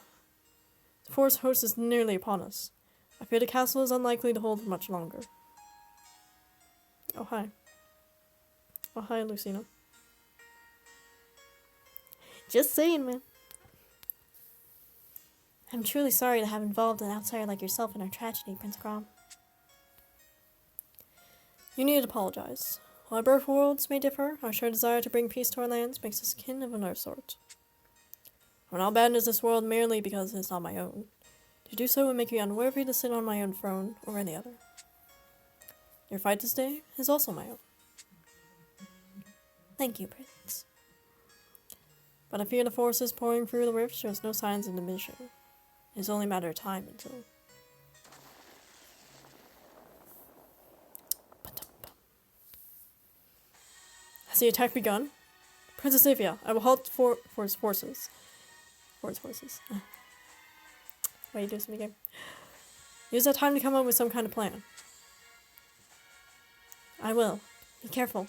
the forest host is nearly upon us. I fear the castle is unlikely to hold for much longer. Oh, hi. Oh, hi, Lucina. Just saying, man. I'm truly sorry to have involved an outsider like yourself in our tragedy, Prince Crom. You need to apologize. While our birth worlds may differ, our shared desire to bring peace to our lands makes us kin of another sort. I will not abandon this world merely because it is not my own. To do so would make me unworthy to sit on my own throne or any other. Your fight this day is also my own. Thank you, Prince. But I fear the forces pouring through the rift shows no signs of diminishing. It is only a matter of time until... Has the attack begun? Princess Navia, I will halt for his forces. For his forces. Why you do this to me again? Use that time to come up with some kind of plan. I will. Be careful.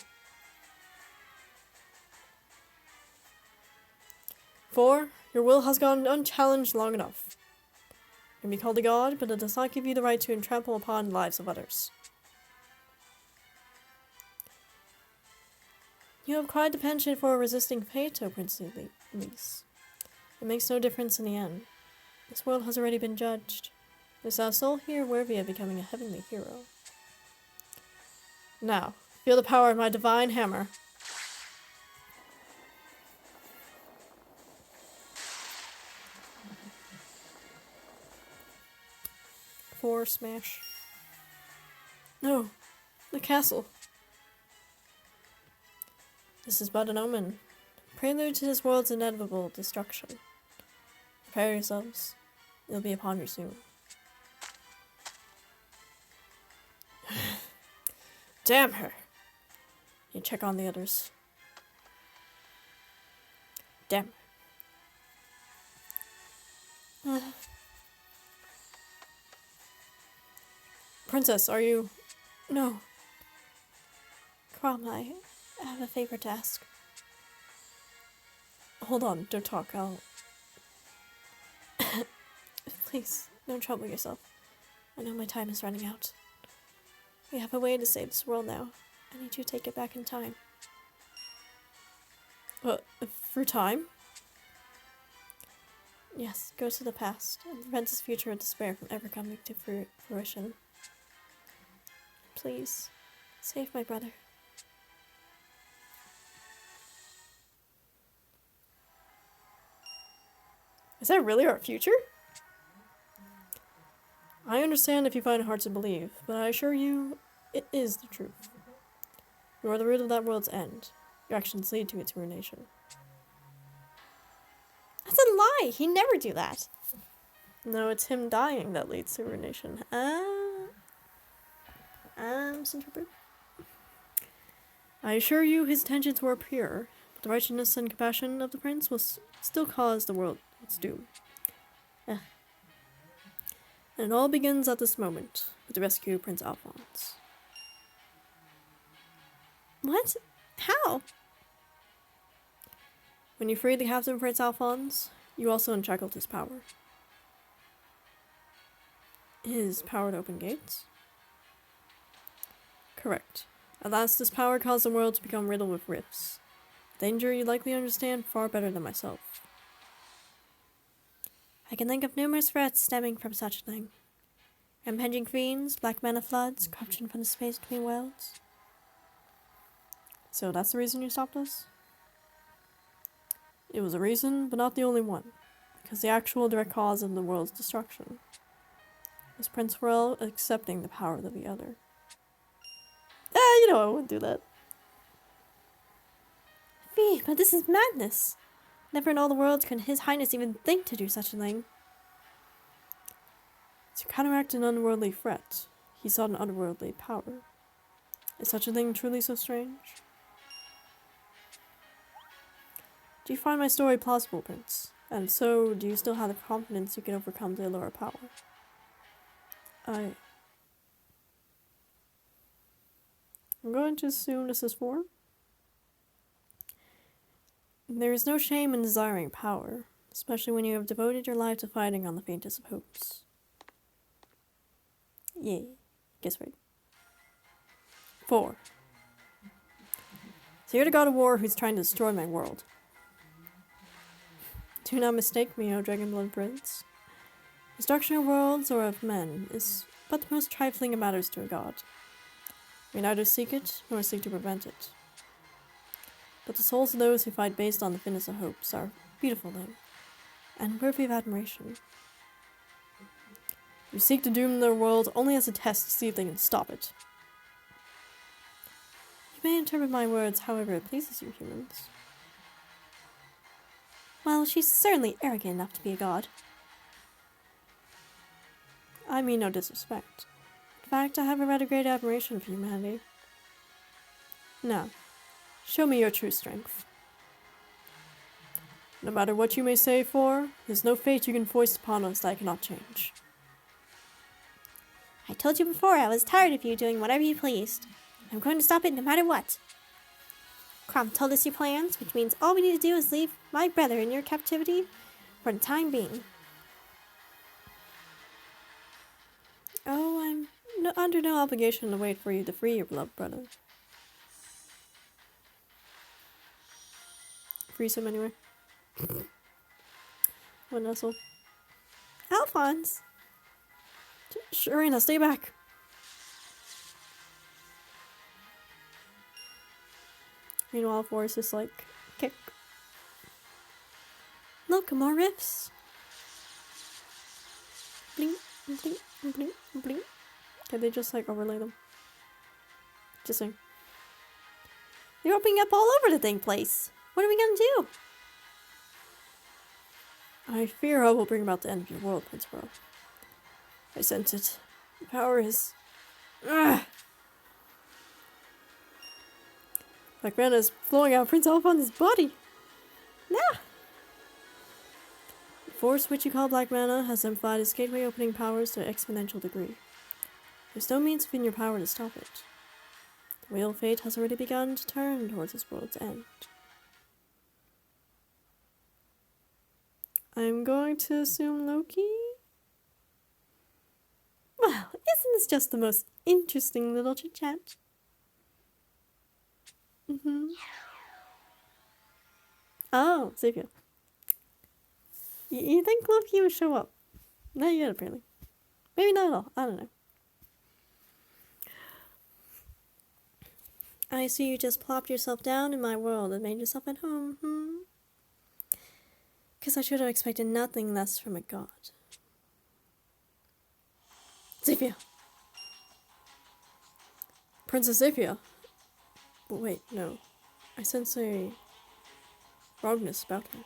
4. Your will has gone unchallenged long enough. You can be called a god, but it does not give you the right to trample upon the lives of others. You have quite the penchant for resisting fate, O Princess Elise. It makes no difference in the end. This world has already been judged. There's a soul here worthy of becoming a heavenly hero. Now, feel the power of my divine hammer. Four smash. No, the castle. This is but an omen, prelude to this world's inevitable destruction. Prepare yourselves. It'll be upon you soon. Damn her! You check on the others. Damn her. Princess, are you... No. Crom, I have a favor to ask. Hold on, don't talk, I'll... Please, don't trouble yourself. I know my time is running out. We have a way to save this world now. I need you to take it back in time. For time? Yes, go to the past and prevent this future of despair from ever coming to fruition. Please, save my brother. Is that really our future? I understand if you find it hard to believe, but I assure you, it is the truth. You are the root of that world's end. Your actions lead to its ruination. That's a lie! He'd never do that. No, it's him dying that leads to ruination. Misinterpret. I assure you his intentions were pure, but the righteousness and compassion of the prince will still cause the world its doom. And it all begins at this moment, with the rescue of Prince Alphonse. What? How? When you freed the captive Prince Alphonse, you also unshackled his power. His power to open gates? Correct. At last, this power caused the world to become riddled with rifts. Danger you likely understand far better than myself. I can think of numerous threats stemming from such a thing. Impending fiends, black mana floods, corruption from the space between worlds. So that's the reason you stopped us? It was a reason, but not the only one. Because the actual direct cause of the world's destruction was Prince Pharrell accepting the power of the other. I wouldn't do that. Fee, but this is madness. Never in all the worlds could His Highness even think to do such a thing. To counteract an unworldly threat, he sought an otherworldly power. Is such a thing truly so strange? Do you find my story plausible, Prince? And if so, do you still have the confidence you can overcome the lower power? I'm going to assume this is 4. There is no shame in desiring power, especially when you have devoted your life to fighting on the faintest of hopes. Yay, guess right. 4. So you're the god of war who's trying to destroy my world. Do not mistake me, O Dragonblood Prince. Destruction of worlds or of men is but the most trifling of matters to a god. We neither seek it, nor seek to prevent it. But the souls of those who fight based on the thinness of hopes are a beautiful thing, and worthy of admiration. You seek to doom their world only as a test to see if they can stop it. You may interpret my words however it pleases you humans. Well, she's certainly arrogant enough to be a god. I mean no disrespect. In fact, I have a rather great admiration for humanity. Now, Show me your true strength. No matter what you may say for, there's no fate you can foist upon us that I cannot change. I told you before I was tired of you doing whatever you pleased. I'm going to stop it no matter what. Crom told us your plans, which means all we need to do is leave my brother in your captivity for the time being. Oh, I'm under no obligation to wait for you to free your beloved brother. Freeze him anyway. What nestle? Alphonse! Sharina, stay back! Meanwhile, Forrest is like, kick. Look, more riffs! Blink, blink, blink, blink. Can they just like overlay them? Just saying. They're opening up all over the dang place. What are we gonna do? I fear I will bring about the end of your world, Prince Pearl. I sense it. The power is... Ugh! Black mana is flowing out Prince Alphonse's body. Nah. The force which you call black mana has amplified its gateway opening powers to an exponential degree. There's no means within your power to stop it. The wheel of fate has already begun to turn towards this world's end. I'm going to assume Loki? Well, isn't this just the most interesting little chit-chat? Oh, Xavier. You think Loki would show up? Not yet, apparently. Maybe not at all. I don't know. I see you just plopped yourself down in my world and made yourself at home, Because I should have expected nothing less from a god. Xavier! Princess Xavier! But wait, no. I sense a wrongness about her.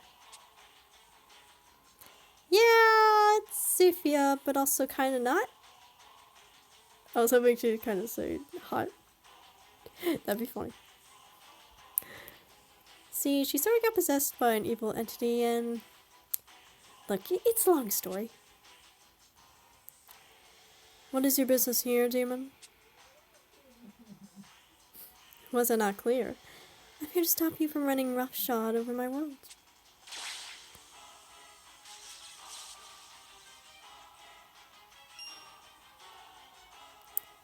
Yeah, it's Sophia, but also kind of not. I was hoping she'd kind of say hot. That'd be funny. See, she sort of got possessed by an evil entity and... Look, it's a long story. What is your business here, demon? Was I not clear? I'm here to stop you from running roughshod over my world.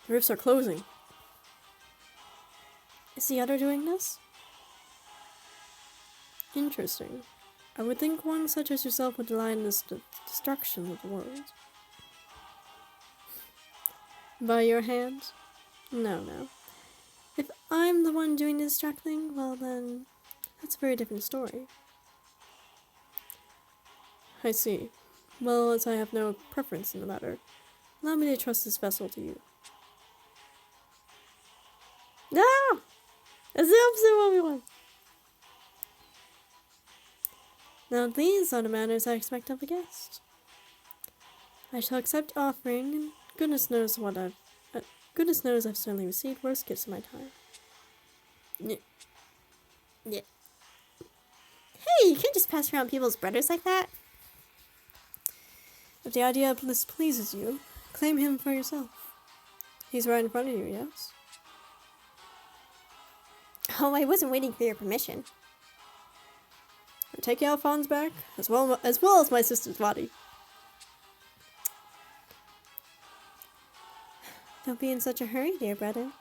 The rifts are closing. Is the other doing this? Interesting. I would think one such as yourself would delight in this destruction of the world. By your hand? No, no. If I'm the one doing the distracting, well then, that's a very different story. I see. Well, as I have no preference in the matter, allow me to trust this vessel to you. No! It's the opposite of what we want. Now these are the manners I expect of a guest. I shall accept offering, and goodness knows I've certainly received worse gifts in my time. Yeah. Hey, you can't just pass around people's brothers like that. If the idea of this pleases you, claim him for yourself. He's right in front of you, yes? Oh, I wasn't waiting for your permission. Or take Alphonse back, as well as my sister's body. Don't be in such a hurry, dear brother.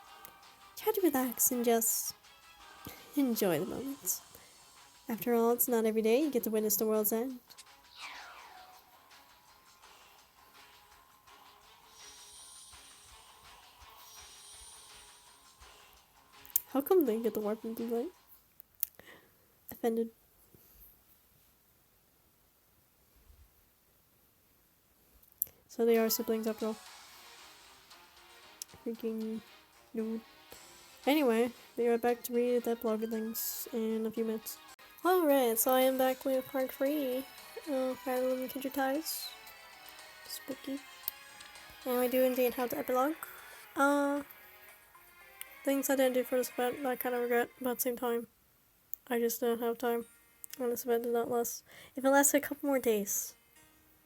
Try to relax and just enjoy the moments. After all, it's not every day you get to witness the world's end. How come they get the warp and blue light? Offended. So they are siblings after all. Freaking dude. Anyway, be right back to read that blog and things in a few minutes. Alright, so I am back with part 3 of Fire Emblem Kindred Ties. Spooky. And we do indeed have the epilogue. things I didn't do for this event that I kind of regret, but at the same time, I just didn't have time. And this event did not last. If it lasted a couple more days,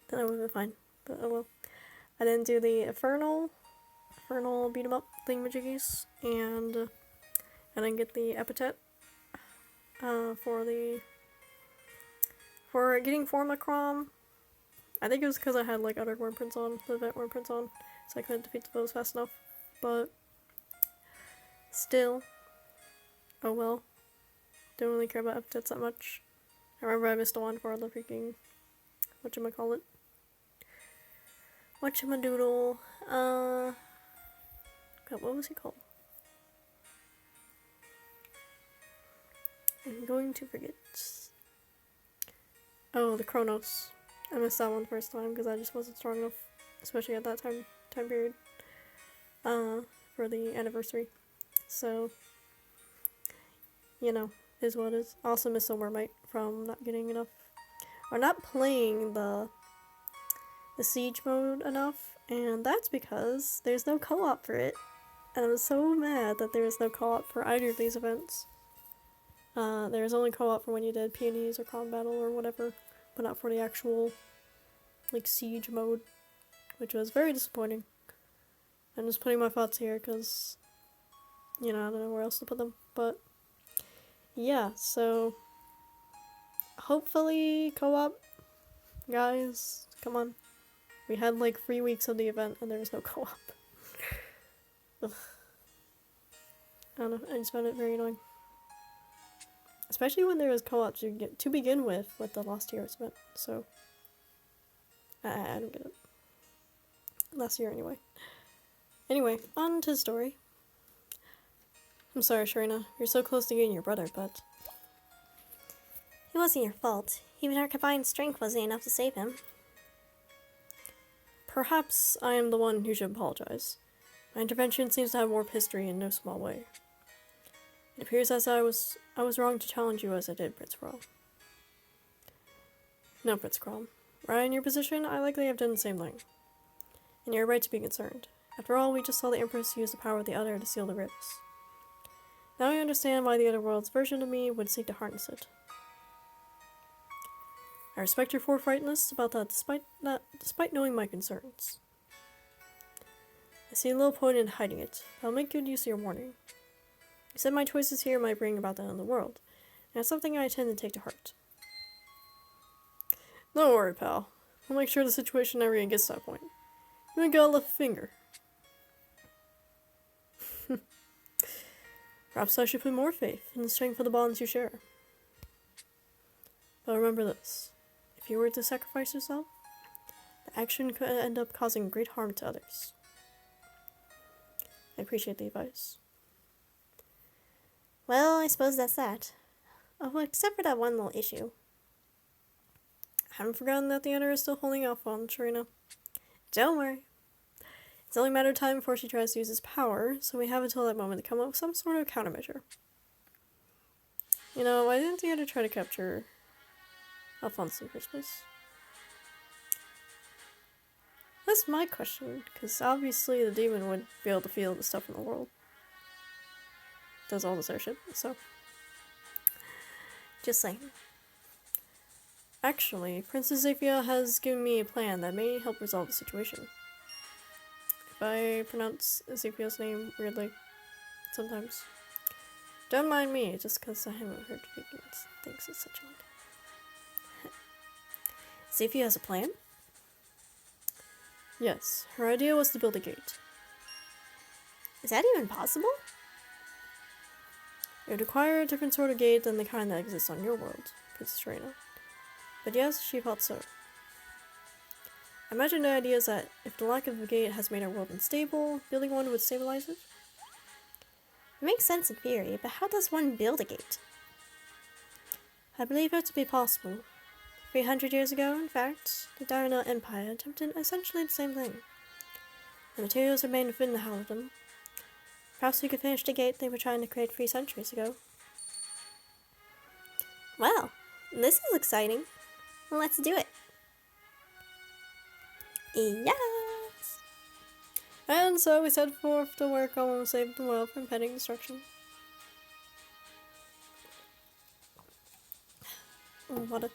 then I would have been fine. But oh well. I didn't do the Infernal beat 'em up thingamajiggies, and I didn't get the epithet for getting Formicrom. I think it was because I had like other worm prints on, the event worm prints on, so I couldn't defeat the foes fast enough. But still, oh well. Don't really care about epithets that much. I remember I missed one for the freaking whatchamacallit. Whatchamadoodle. God, what was he called? I'm going to forget. Oh, the Chronos. I missed that one first time because I just wasn't strong enough, especially at that time period. For the anniversary. So, you know, is what is. I also missed Silvermite from not getting enough, or not playing the siege mode enough, and that's because there's no co-op for it. And I'm so mad that there is no co-op for either of these events. There was only co-op for when you did peonies or calm battle or whatever, but not for the actual, like, siege mode, which was very disappointing. I'm just putting my thoughts here because, you know, I don't know where else to put them, but yeah, so hopefully co-op, guys, come on. We had like 3 weeks of the event and there was no co-op. Ugh. I don't know, I just found it very annoying. Especially when there was co-op to begin with the Lost Heroes event, so I don't get it. Last year anyway. Anyway, on to the story. I'm sorry, Sharina. You're so close to getting your brother, but It wasn't your fault. Even our combined strength wasn't enough to save him. perhaps I am the one who should apologize. My intervention seems to have warped history in no small way. It appears as I was wrong to challenge you as I did, Prince Crawl. No, Prince Crawl. Were I in your position, I likely have done the same thing. And you're right to be concerned. After all, we just saw the Empress use the power of the Other to seal the rifts. Now I understand why the Other World's version of me would seek to harness it. I respect your forthrightness about that, despite knowing my concerns. I see little point in hiding it, but I'll make good use of your warning. You said my choices here might bring about the end of the world, and it's something I intend to take to heart. Don't worry, pal. I'll make sure the situation never even gets to that point. You ain't got a left finger. Perhaps I should put more faith in the strength of the bonds you share. But remember this. If you were to sacrifice yourself, the action could end up causing great harm to others. I appreciate the advice. Well, I suppose that's that. Oh, except for that one little issue. I haven't forgotten that the Other is still holding off on Sharina. Don't worry. It's only a matter of time before she tries to use his power, so we have until that moment to come up with some sort of countermeasure. You know, why didn't the Other try to capture Alphonse in the first place? That's my question, because obviously the demon would be able to feel the stuff in the world. Does all this other shit, so. Just saying. Actually, Princess Zafia has given me a plan that may help resolve the situation. If I pronounce Zafia's name weirdly, sometimes. Don't mind me, just because I haven't heard people thinks it's such odd. Zafia has a plan? Yes, her idea was to build a gate. Is that even possible? It would require a different sort of gate than the kind that exists on your world, Princess Reina. But yes, she thought so. I imagine the idea is that if the lack of a gate has made our world unstable, building one would stabilize it. It makes sense in theory, but how does one build a gate? I believe it to be possible. 300 years ago, in fact, the Darnell Empire attempted essentially the same thing. The materials remained within the Halidom. Perhaps we could finish the gate they were trying to create 3 centuries ago. Well, this is exciting. Let's do it. Yes! And so we set forth to work on saving the world from pending destruction. What a...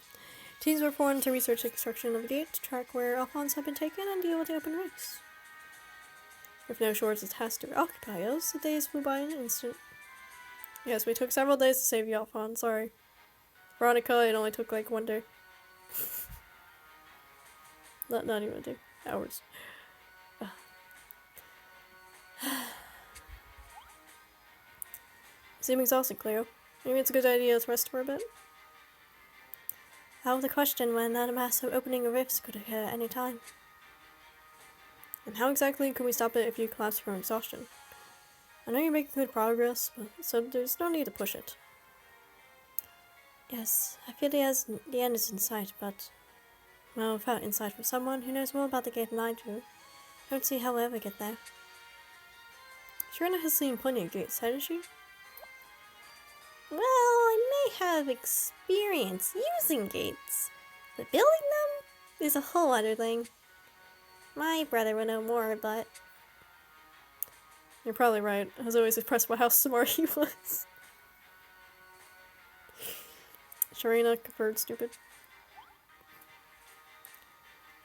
Teams were formed to research the construction of a gate, to track where Alphonse had been taken, and deal with the open race. With no shortage of tasks to occupy us, the days flew by in an instant. Yes, we took several days to save you, Alphonse, sorry. Veronica, it only took like 1 day. Not even a day. Hours. Seem exhausted, Cleo. Maybe it's a good idea to rest for a bit. Out of the question when that massive opening of rifts could occur at any time. And how exactly can we stop it if you collapse from exhaustion? I know you're making good progress, so there's no need to push it. Yes, I feel the end is in sight, but... Well, without insight from someone who knows more about the gate than I do, I don't see how we'll ever get there. Sharina has seen plenty of gates, hasn't she? Well, I may have experience using gates, but building them is a whole other thing. My brother would know more, but... You're probably right. I was always impressed by how smart he was. Sharina preferred stupid.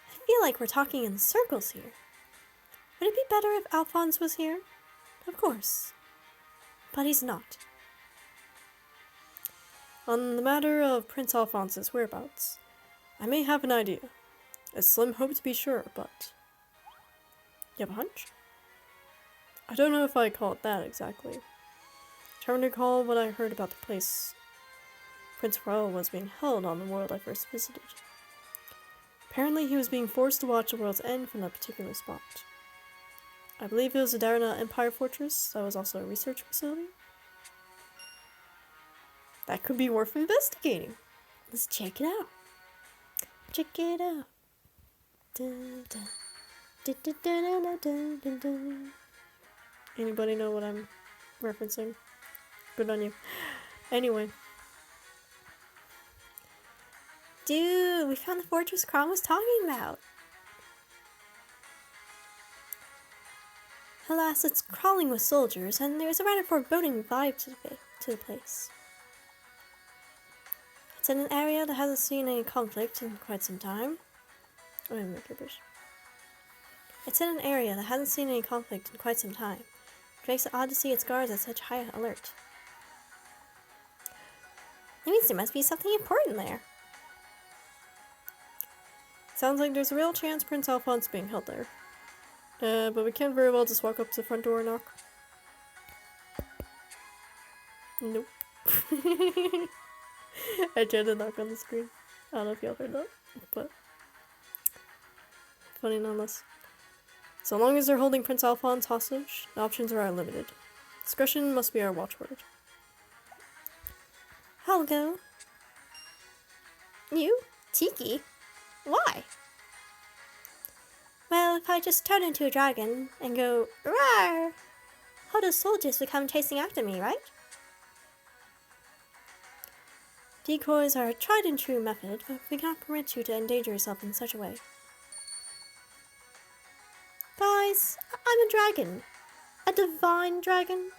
I feel like we're talking in circles here. Would it be better if Alphonse was here? Of course. But he's not. On the matter of Prince Alphonse's whereabouts, I may have an idea. A slim hope to be sure, but... You have a hunch? I don't know if I call it that exactly. Trying to recall what I heard about the place Prince Raoul was being held on the world I first visited. Apparently he was being forced to watch the world's end from that particular spot. I believe it was the Darna Empire Fortress that was also a research facility. That could be worth investigating. Let's check it out. Check it out. Dun, dun. Dun, dun, dun, dun, dun, dun, dun. Anybody know what I'm referencing? Good on you. Anyway. Dude, we found the fortress Kron was talking about. Alas, it's crawling with soldiers, and there's a rather foreboding vibe to the place. It's in an area that hasn't seen any conflict in quite some time. It's in an area that hasn't seen any conflict in quite some time. It makes it odd to see its guards at such high alert. That means there must be something important there. Sounds like there's a real chance Prince Alphonse being held there. But we can't very well just walk up to the front door and knock. Nope. I tried to knock on the screen. I don't know if y'all heard that, but funny nonetheless. So long as they're holding Prince Alphonse hostage, the options are unlimited. Discretion must be our watchword. I'll go. You? Tiki? Why? Well, if I just turn into a dragon and go, roar, all those soldiers would come chasing after me, right? Decoys are a tried and true method, but we cannot permit you to endanger yourself in such a way. Guys, I'm a dragon. A divine dragon.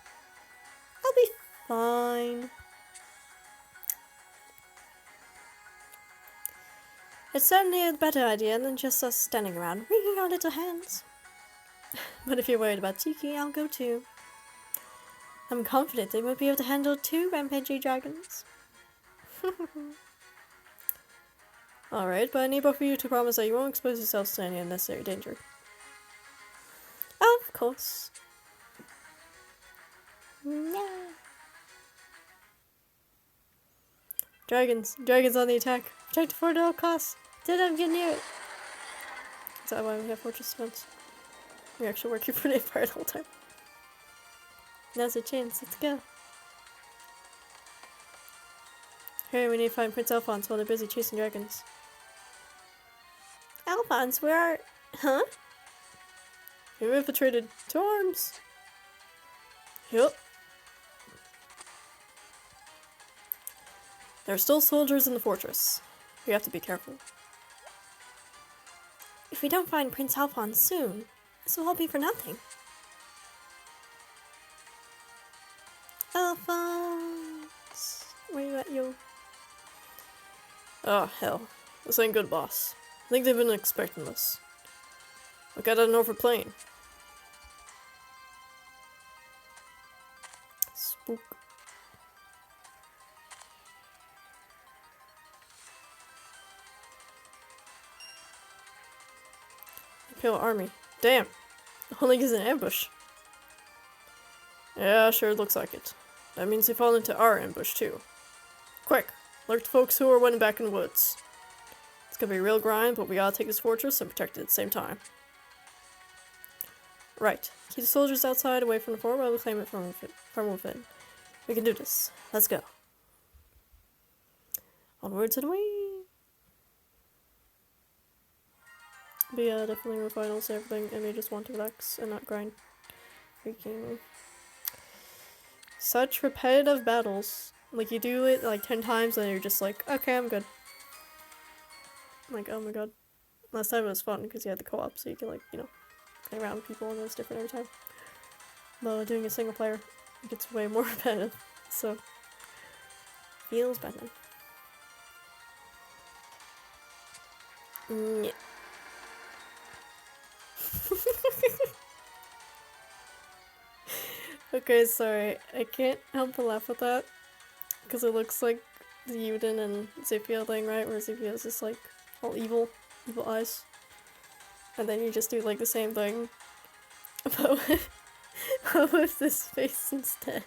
I'll be fine. It's certainly a better idea than just us standing around wringing our little hands. But if you're worried about Tiki, I'll go too. I'm confident they won't be able to handle 2 rampaging dragons. Alright, but I need both of you to promise that you won't expose yourselves to any unnecessary danger. Of course. Yeah. Dragons on the attack. Protect the fort at all costs. Don't let them get near it. Is that why we have fortress defense? We're actually working for the Empire the whole time. Now's a chance. Let's go. Hey, we need to find Prince Alphonse while they're busy chasing dragons. Alphonse, where are... Huh? You're infiltrated. To arms! Yup. There are still soldiers in the fortress. We have to be careful. If we don't find Prince Alphonse soon, This will all be for nothing. Elephants! Where you at, yo? Oh, hell. This ain't good, boss. I think they've been expecting this. Look at that Norfolk plane. Spook. Imperial Army. Damn. Only is an ambush. Yeah, sure looks like it. That means they fall into our ambush too. Quick, alert the folks who are running back in the woods. It's gonna be a real grind, but we gotta take this fortress and protect it at the same time. Right. Keep the soldiers outside, away from the fort, while we claim it from within. We can do this. Let's go. Onwards and away. But yeah, definitely with finals and everything, and they just want to relax and not grind. Freaking... Such repetitive battles. Like, you do it like 10 times and you're just like, okay, I'm good. I'm like, oh my god. Last time it was fun because you had the co-op, so you can, like, you know, play around with people and it was different every time. But doing a single player, it gets way more repetitive. So, feels better. Yeah. Okay, sorry. I can't help but laugh at that. Because it looks like the Yuden and Zephyr thing, right? Where Zephyr's just like all evil eyes. And then you just do like the same thing. But with this face instead.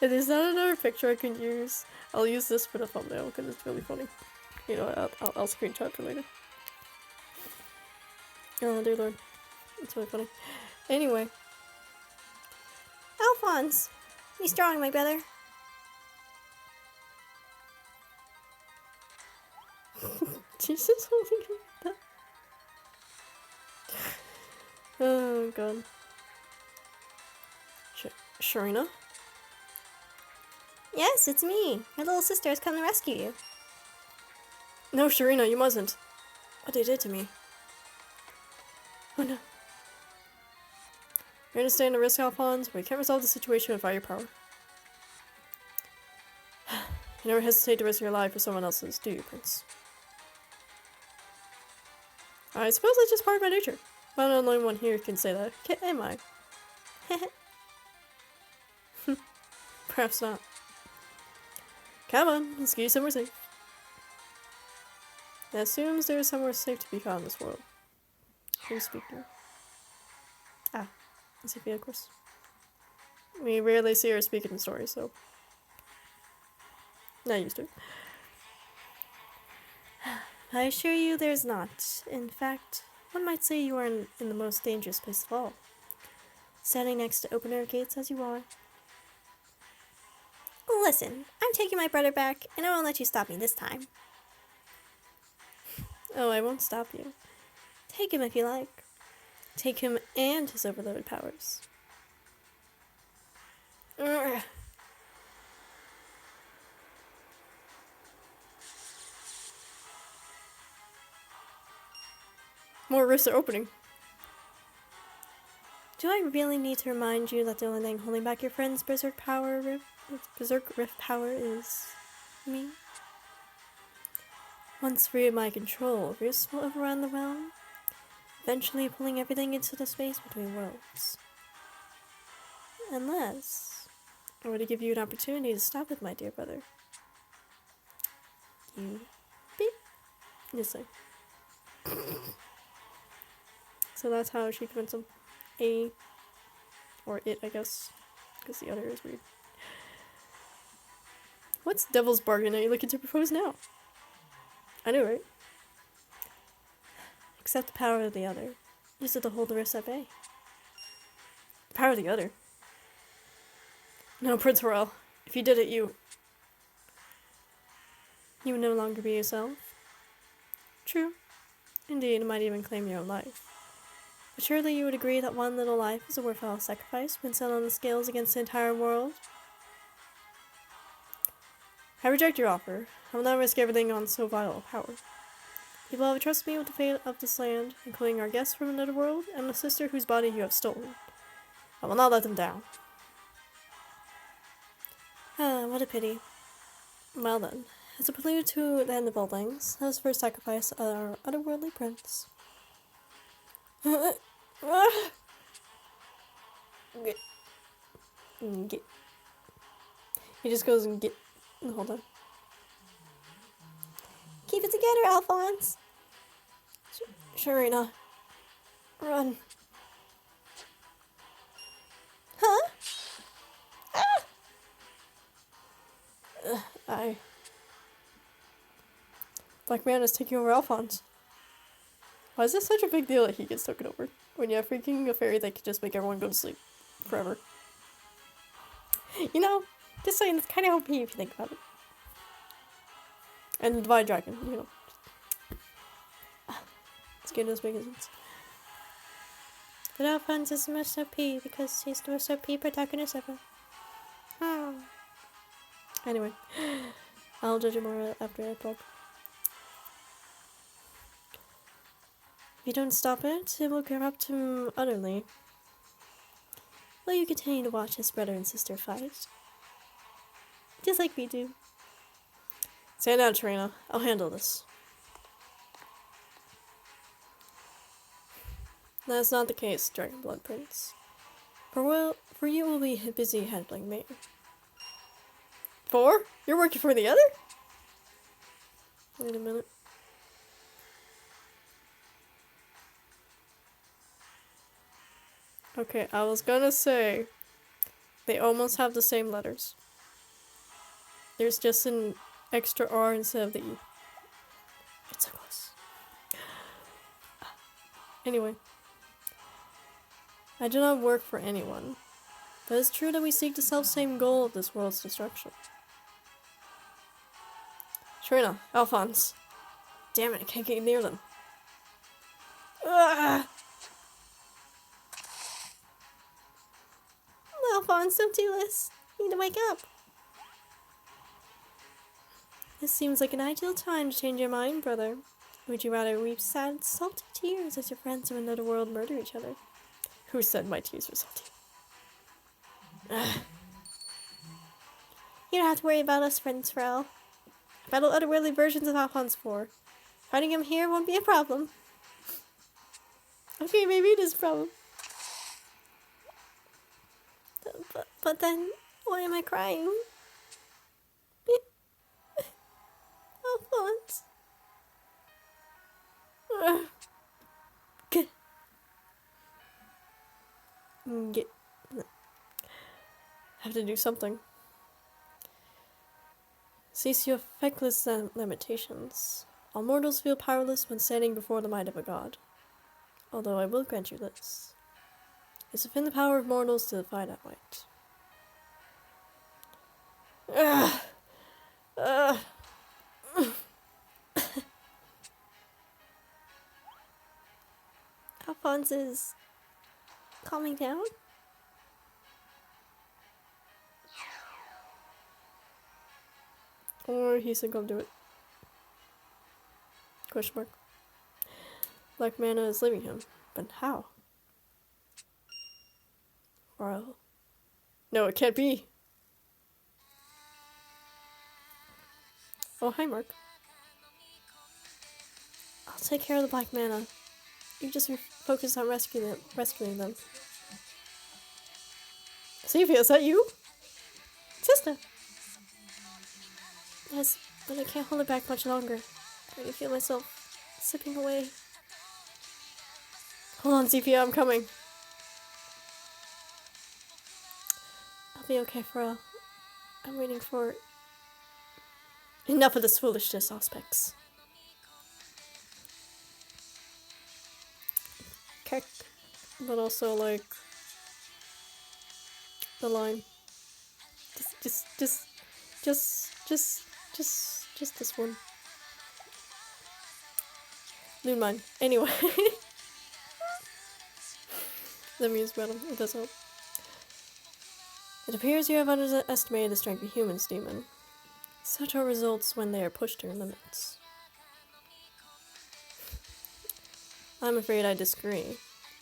And there's not another picture I can use. I'll use this for the thumbnail because it's really funny. You know, I'll screenshot for later. Oh dear lord. It's really funny. Anyway. Alphonse! Be strong, my brother. Jesus, holding that. Oh god. Sharina? Yes, it's me. My little sister has come to rescue you. No, Sharina, you mustn't. What they did to me. Oh no. We understand the risk, Alphonse, but we can't resolve the situation without your power. You never hesitate to risk your life for someone else's, do you, Prince? I suppose that's just part of my nature. But I'm not the only one here who can say that, am I? Perhaps not. Come on, let's get you somewhere safe. It assumes there is somewhere safe to be found in this world. Who's speaking? Ah, Sophia, of course. We rarely see her speak in stories, so... Not used to it. I assure you there's not. In fact, one might say you are in the most dangerous place of all. Standing next to open air gates as you are. Listen, I'm taking my brother back, and I won't let you stop me this time. Oh, I won't stop you. Take him if you like. Take him and his overloaded powers. Urgh. More rifts are opening. Do I really need to remind you that the only thing holding back your friend's berserk rift power is me? Once free of my control, rifts will overrun the realm, eventually pulling everything into the space between worlds. Unless I were to give you an opportunity to stop it, my dear brother. You beep. Yes, sir. So that's how she convinced him. Or it, I guess. Because the other is weird. What's devil's bargain are you looking to propose now? I know, right? Accept the power of the other. Use it to hold the rifts at bay. The power of the other? No, Prince Royal. If you did it, you would no longer be yourself. True. Indeed, it might even claim your own life. But surely you would agree that one little life is a worthwhile sacrifice when set on the scales against the entire world? I reject your offer. I will not risk everything on so vital a power. You will have trusted me with the fate of this land, including our guests from another world, and the sister whose body you have stolen. I will not let them down. Ah, what a pity. Well then, as a prelude to the end of all things, let us first sacrifice our otherworldly prince. Get. He just goes and get. Hold on. Keep it together, Alphonse. Sharina. Run. Huh? I. Black Man is taking over Alphonse. Why is this such a big deal that he gets taken over? When you have freaking a fairy that could just make everyone go to sleep forever. You know, just saying, it's kind of OP if you think about it. And the Divine Dragon, you know. Let's get as big as it's. But Alphonse is the most OP because he's the most OP protagonist ever. Oh. Anyway, I'll judge you more after I talk. If you don't stop it, it will corrupt him utterly. Will you continue to watch his brother and sister fight? Just like we do. Stand down, Trina. I'll handle this. That's not the case, Dragonblood Prince. For you will be busy handling me. For? You're working for the other? Wait a minute. Okay, I was gonna say they almost have the same letters. There's just an extra R instead of the E. It's so close. Anyway. I do not work for anyone. But it's true that we seek the self-same goal of this world's destruction. Sharina, Alphonse. Damn it, I can't get near them. Ah! Alphonse, don't do this. You need to wake up. This seems like an ideal time to change your mind, brother. Would you rather weep sad, salty tears as your friends from another world murder each other? Who said my tears were salty? You don't have to worry about us, Prince Pharrell. Battle otherworldly versions of Alphonse 4. Fighting him here won't be a problem. Okay, maybe it is a problem. But then, why am I crying? Alphonse. Have to do something. Cease your feckless limitations. All mortals feel powerless when standing before the might of a god. Although I will grant you this. It's within the power of mortals to defy that might. Alphonse is calming down. Or he said come do it. Question mark. Black Mana is leaving him. But how? Well... No, it can't be! Oh, hi Mark. I'll take care of the Black Mana. You just focus on rescuing them. Sophia, is that you? Sister! Yes, but I can't hold it back much longer. I already feel myself slipping away. Hold on, Sophia, I'm coming. I'll be okay, Pharrell. I'm waiting for... Enough of this foolishness, Auspex. Keck. But also, like... The line. Just this one. Never mind. Anyway. Let me use battle. It does help. It appears you have underestimated the strength of humans, demon. Such are results when they are pushed to their limits. I'm afraid I disagree.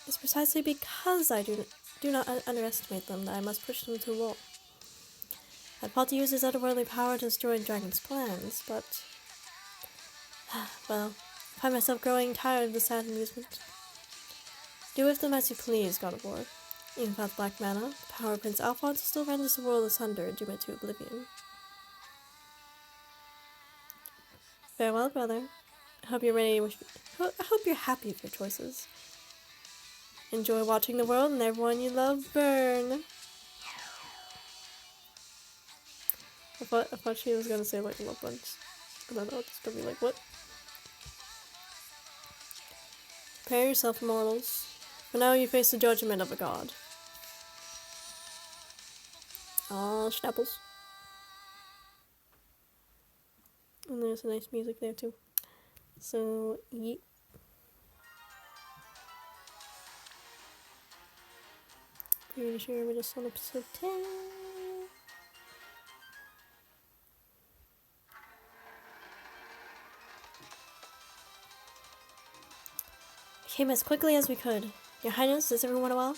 It's precisely because I do not underestimate them that I must push them to a wall. I'd plot to use his otherworldly power to destroy the dragon's plans, but... well, I find myself growing tired of the sad amusement. Do with them as you please, God of War. Even without black mana, the power of Prince Alphonse still renders the world asunder, doom it to oblivion. Farewell, brother. I hope you're ready. I hope you're happy with your choices. Enjoy watching the world and everyone you love burn. I thought she was gonna say like love bunch. I don't know, it's gonna be like what? Prepare yourself, mortals. For now you face the judgment of a god. Aw, schnapples. And there's a nice music there too. So, yeet. Pretty sure we're just on episode 10. We came as quickly as we could. Your Highness, is everyone well?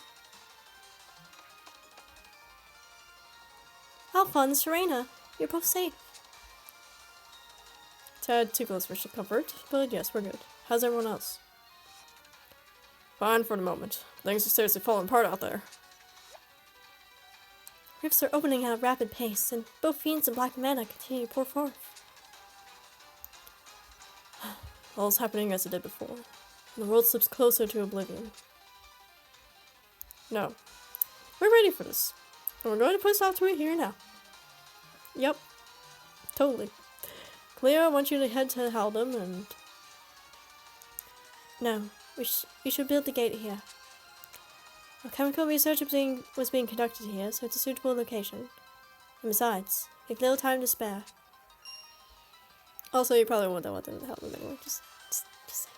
Alphonse, Serena, you're both safe. Tad too close for comfort, but yes, we're good. How's everyone else? Fine for the moment. Things are seriously falling apart out there. Rifts are opening at a rapid pace, and both fiends and black mana continue to pour forth. All is happening as it did before, and the world slips closer to oblivion. No. We're ready for this, and we're going to put a stop to it here now. Yep. Totally. Cleo, I want you to head to Haldum and... No, we should build the gate here. A chemical research was being conducted here, so it's a suitable location. And besides, we have little time to spare. Also, you probably won't know what the hell anymore. Just say.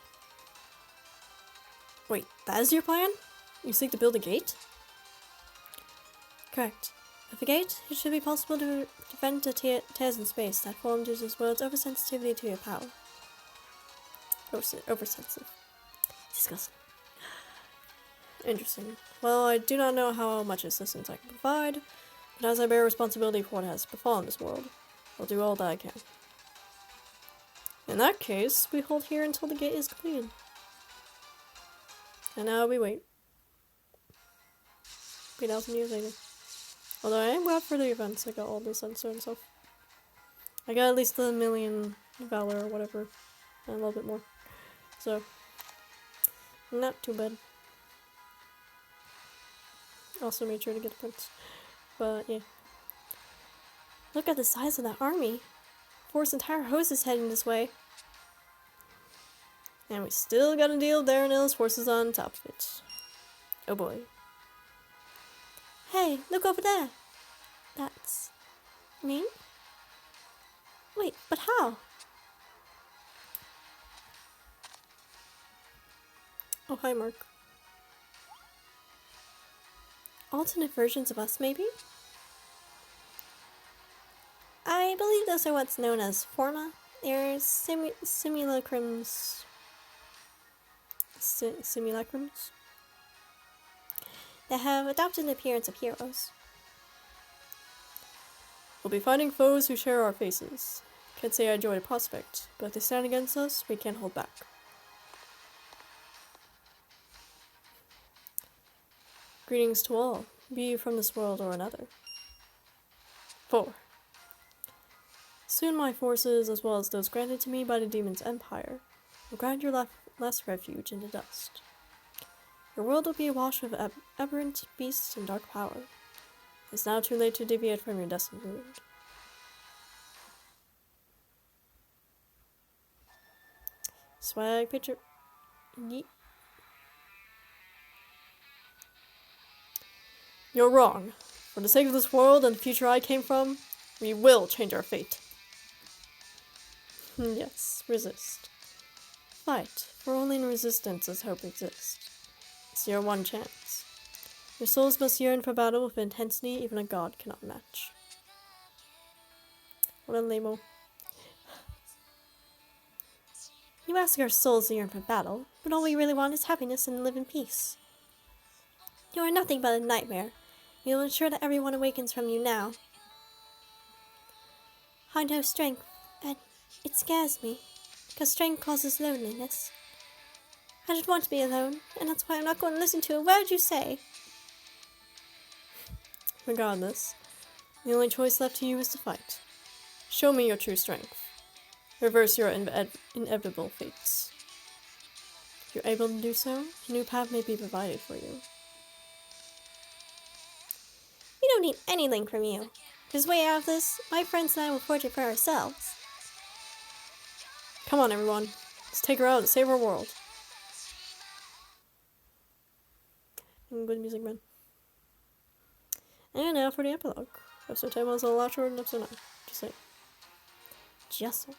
Wait, that is your plan? You seek to build a gate? Correct. With a gate, it should be possible to prevent the tears in space that form due to this world's oversensitivity to your power. Oversensitive. Disgusting. Interesting. Well, I do not know how much assistance I can provide, but as I bear responsibility for what has befallen this world, I'll do all that I can. In that case, we hold here until the gate is completed. And now we wait. 3,000 years later. Although I am glad for the events, I got all this and stuff. I got at least 1 million valor or whatever, and a little bit more. So, not too bad. Also made sure to get the prints. But yeah. Look at the size of that army. Force entire host is heading this way. And we still gotta deal with Darrenell's forces on top of it. Oh boy. Hey, look over there. That's... me? Wait, but how? Oh, hi, Mark. Alternate versions of us, maybe? I believe those are what's known as forma. They're simulacrums. Simulacrums? That have adopted the appearance of heroes. We'll be fighting foes who share our faces. Can't say I enjoy the prospect, but if they stand against us, we can't hold back. Greetings to all, be you from this world or another. 4. Soon my forces, as well as those granted to me by the demon's empire, will grind your last refuge into dust. Your world will be awash with aberrant beasts and dark power. It's now too late to deviate from your destined ruin. Swag picture. Yeet. You're wrong. For the sake of this world and the future I came from, we will change our fate. Yes, resist. Fight, for only in resistance does hope exist. It's your one chance. Your souls must yearn for battle with intensity even a god cannot match. What a lame-o. You ask our souls to yearn for battle, but all we really want is happiness and live in peace. You are nothing but a nightmare. We will ensure that everyone awakens from you now. I know strength, and it scares me, because strength causes loneliness. I just want to be alone, and that's why I'm not going to listen to a word you say. Regardless, the only choice left to you is to fight. Show me your true strength. Reverse your inevitable fates. If you're able to do so, a new path may be provided for you. We don't need anything from you. There's a way out of this. My friends and I will forge it for ourselves. Come on, everyone. Let's take her out and save our world. And good music, man. And now for the epilogue. Episode 10 was a lot shorter than episode 9. Just saying. Just saying.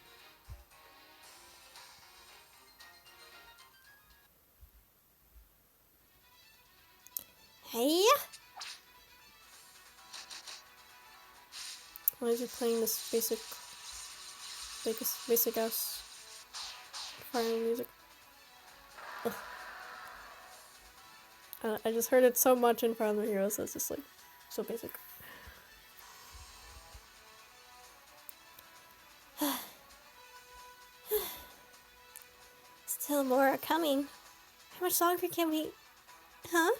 Hey! Why is it playing this basic ass fire music? Ugh. I just heard it so much in front of the heroes, it's just like so basic. Still more are coming. How much longer can we... Huh?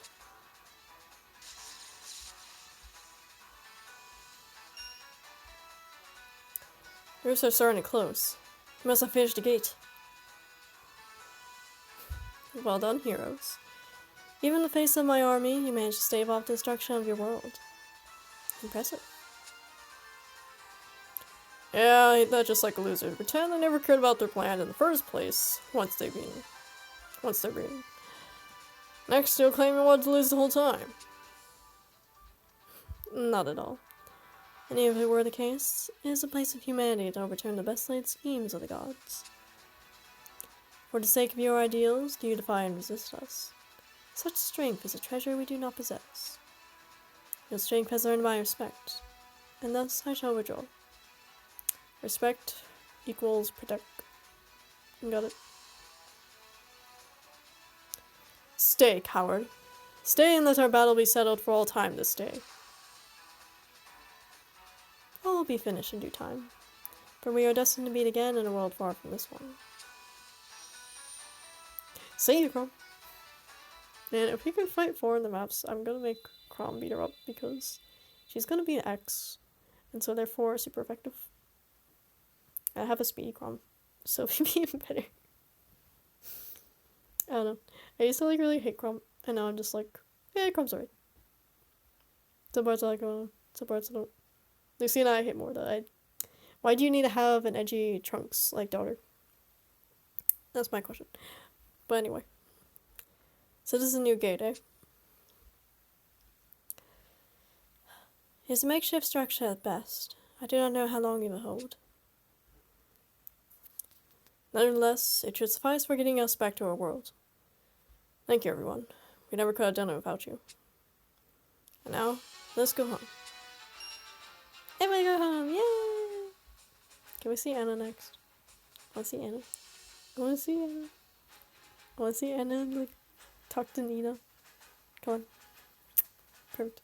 The roofs are starting to close. You must have finished the gate. Well done, heroes. Even in the face of my army, you managed to stave off the destruction of your world. Impressive. Yeah, I hate that just like a loser. Pretend I never cared about their plan in the first place, once they're beaten. Next, you'll claim you wanted to lose the whole time. Not at all. And if it were the case, it is a place of humanity to overturn the best-laid schemes of the gods. For the sake of your ideals, do you defy and resist us? Such strength is a treasure we do not possess. Your strength has earned my respect, and thus I shall withdraw. Respect equals protect. Got it? Stay, coward. Stay and let our battle be settled for all time this day. All will be finished in due time, for we are destined to meet again in a world far from this one. See you, Chrome. And if we can fight 4 in the maps, I'm gonna make Chrome beat her up because she's gonna be an X, and so therefore super effective. I have a speedy Chrome, so it'd be even better. I don't know. I used to like really hate Chrome, and now I'm just like, yeah, Chrome's alright. Some parts I like, some parts I don't. Lucy and I hate more that why do you need to have an edgy Trunks like daughter? That's my question. But anyway. So this is a new gate, eh? It's a makeshift structure at best. I do not know how long it will hold. Nevertheless, it should suffice for getting us back to our world. Thank you, everyone. We never could have done it without you. And now, let's go home. Everybody go home, yay! Can we see Anna next? I want to see Anna. I want to see Anna. I want to see Anna, like, talk to Nina. Come on. Perfect.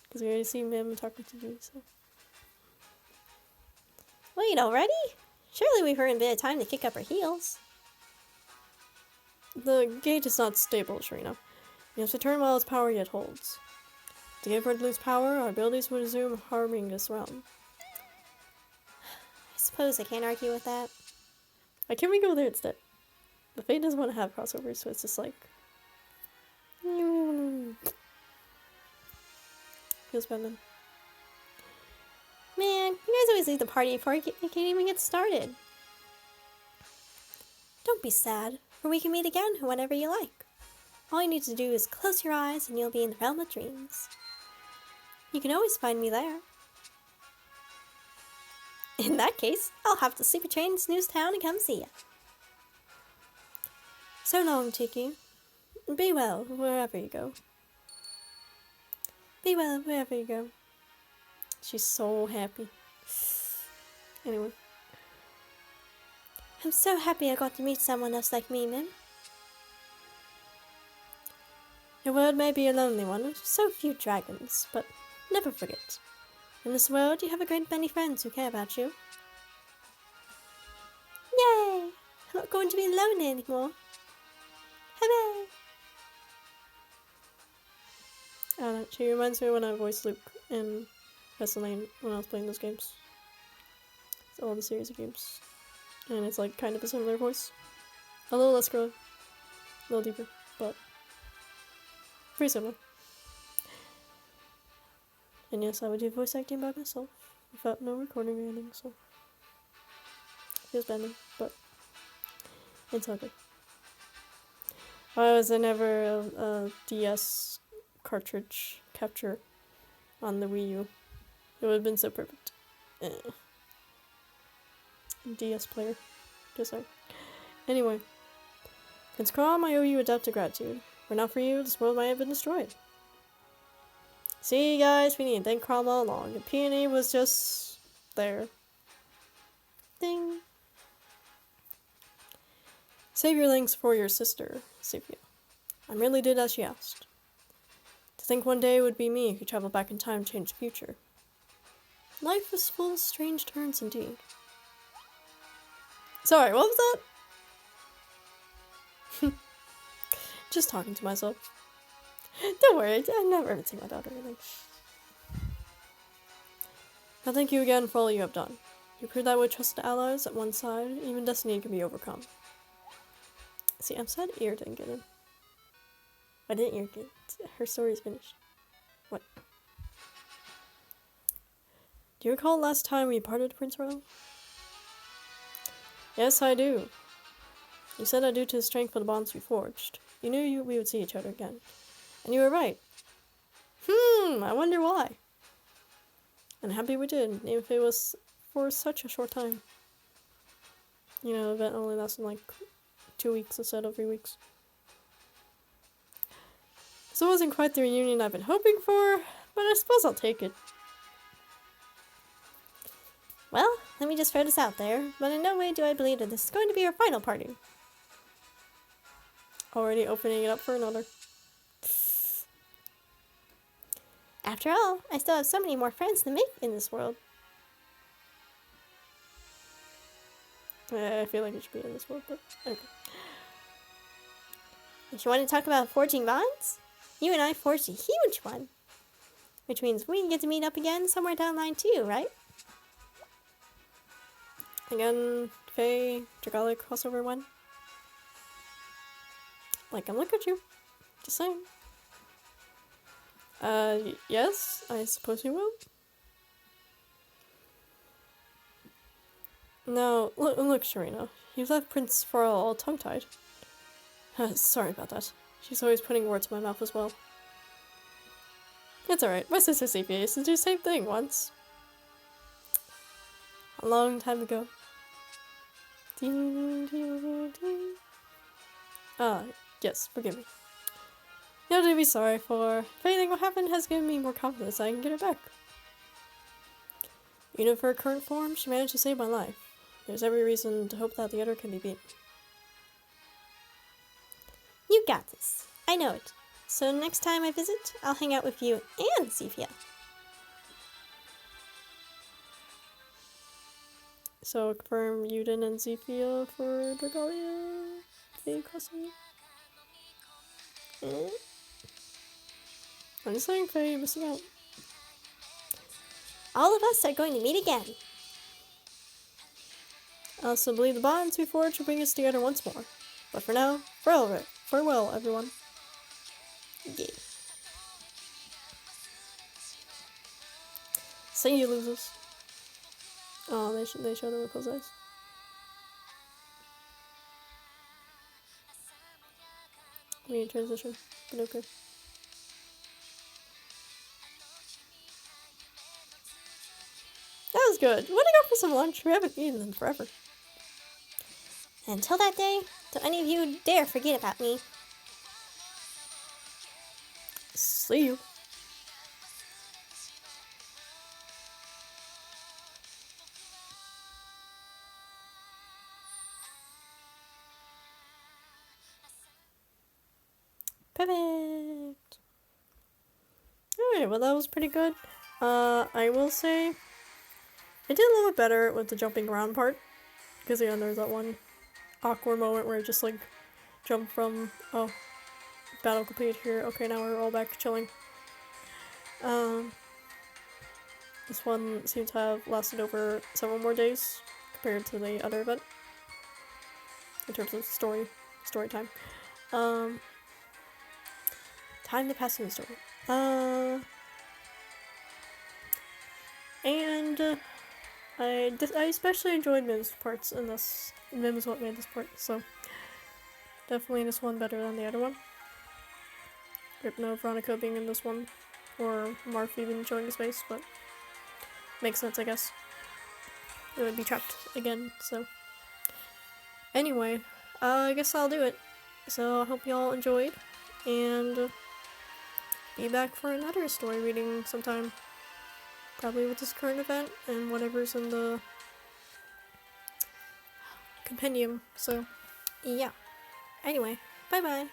Because we already see Mim talking to you, so. Wait, already? Surely we've earned a bit of time to kick up our heels. The gate is not stable, Sharina. We have to turn while its power yet holds. To give her to lose power, our abilities will resume harming this realm. I suppose I can't argue with that. Why can't we go there instead? The Fate doesn't want to have crossovers, so it's just like... Feels bad, man. Man, you guys always leave the party before you can't even get started. Don't be sad, for we can meet again whenever you like. All you need to do is close your eyes and you'll be in the realm of dreams. You can always find me there. In that case, I'll have to sleep a train to Snooze Town and come see ya. So long, Tiki. Be well, wherever you go. Be well, wherever you go. She's so happy. Anyway. I'm so happy I got to meet someone else like me, Mim. Your world may be a lonely one, with so few dragons, but never forget. In this world, you have a great many friends who care about you. Yay! I'm not going to be lonely anymore. Hooray! I don't know, she reminds me when I voiced Luke in Wrestling when I was playing those games. It's all the series of games. And it's like kind of a similar voice. A little less girly. A little deeper, but pretty similar. And yes, I would do voice acting by myself without no recording or anything, so feels bad, but it's all good. Why was there never a DS cartridge capture on the Wii U? It would have been so perfect. DS player. Just saying. Anyway. Prince Crom, I owe you a debt of gratitude. Were not for you, this world might have been destroyed. See, guys, we need to thank Crom all along. The peony was just there. Ding. Save your links for your sister, Sophia. I merely did as she asked. To think one day it would be me who traveled back in time to change the future. Life was full of strange turns indeed. Sorry, what was that? Just talking to myself. Don't worry, I never ever see my daughter or anything. Now thank you again for all you have done. You proved that with trusted allies at one side, even destiny can be overcome. See, I'm sad Ear didn't get in. Why didn't Ear get in? Her story's finished. What? Do you recall last time we parted, Prince Royal? Yes, I do. You said that due to the strength of the bonds we forged, you knew we would see each other again. And you were right. I wonder why. And happy we did, even if it was for such a short time. You know, the event only lasted like 2 weeks instead of 3 weeks. So it wasn't quite the reunion I've been hoping for, but I suppose I'll take it. Well, let me just throw this out there, but in no way do I believe that this is going to be our final party. Already opening it up for another. After all, I still have so many more friends to make in this world. I feel like it should be in this world, but okay. If you want to talk about forging bonds, you and I forged a huge one. Which means we can get to meet up again somewhere down the line too, right? Again, FEH, Dragalia crossover one. Like, I'm looking at you. Just saying. Yes, I suppose you will. No, look, Sharina. You left Prince Farrell all tongue-tied. Sorry about that. She's always putting words in my mouth as well. It's alright. My sister CPA used to do the same thing once. A long time ago. Yes, forgive me. No to be sorry for. If anything, what happened has given me more confidence I can get her back. Even for her current form, she managed to save my life. There's every reason to hope that the other can be beaten. You got this. I know it. So next time I visit, I'll hang out with you and Sophia. So confirm Yuden and Zephyr for Dragalia. They crossing. I'm just saying, Faye, you're missing out. All of us are going to meet again. I also believe the bonds we forged will bring us together once more. But for now, farewell, everyone. Yeah. See you, losers. Oh, they showed them with those eyes. Weird transition, but okay. That was good. I want to go for some lunch. We haven't eaten in forever. Until that day, don't any of you dare forget about me. See you. Perfect! Alright, well that was pretty good. I will say, I did a little bit better with the jumping around part. Because again, there's that one awkward moment where I just like jump from, oh, battle completed here, okay now we're all back chilling. This one seems to have lasted over several more days compared to the other event. In terms of story time. Time to pass through the story. I especially enjoyed Mim's parts in this. Mim is what made this part, so definitely this one better than the other one. Rip no Veronica being in this one, or Marth even showing his face, but makes sense, I guess. It would be trapped again, so. Anyway, I guess I'll do it. So I hope y'all enjoyed, and be back for another story reading sometime. Probably with this current event and whatever's in the compendium. So, yeah. Anyway, bye bye.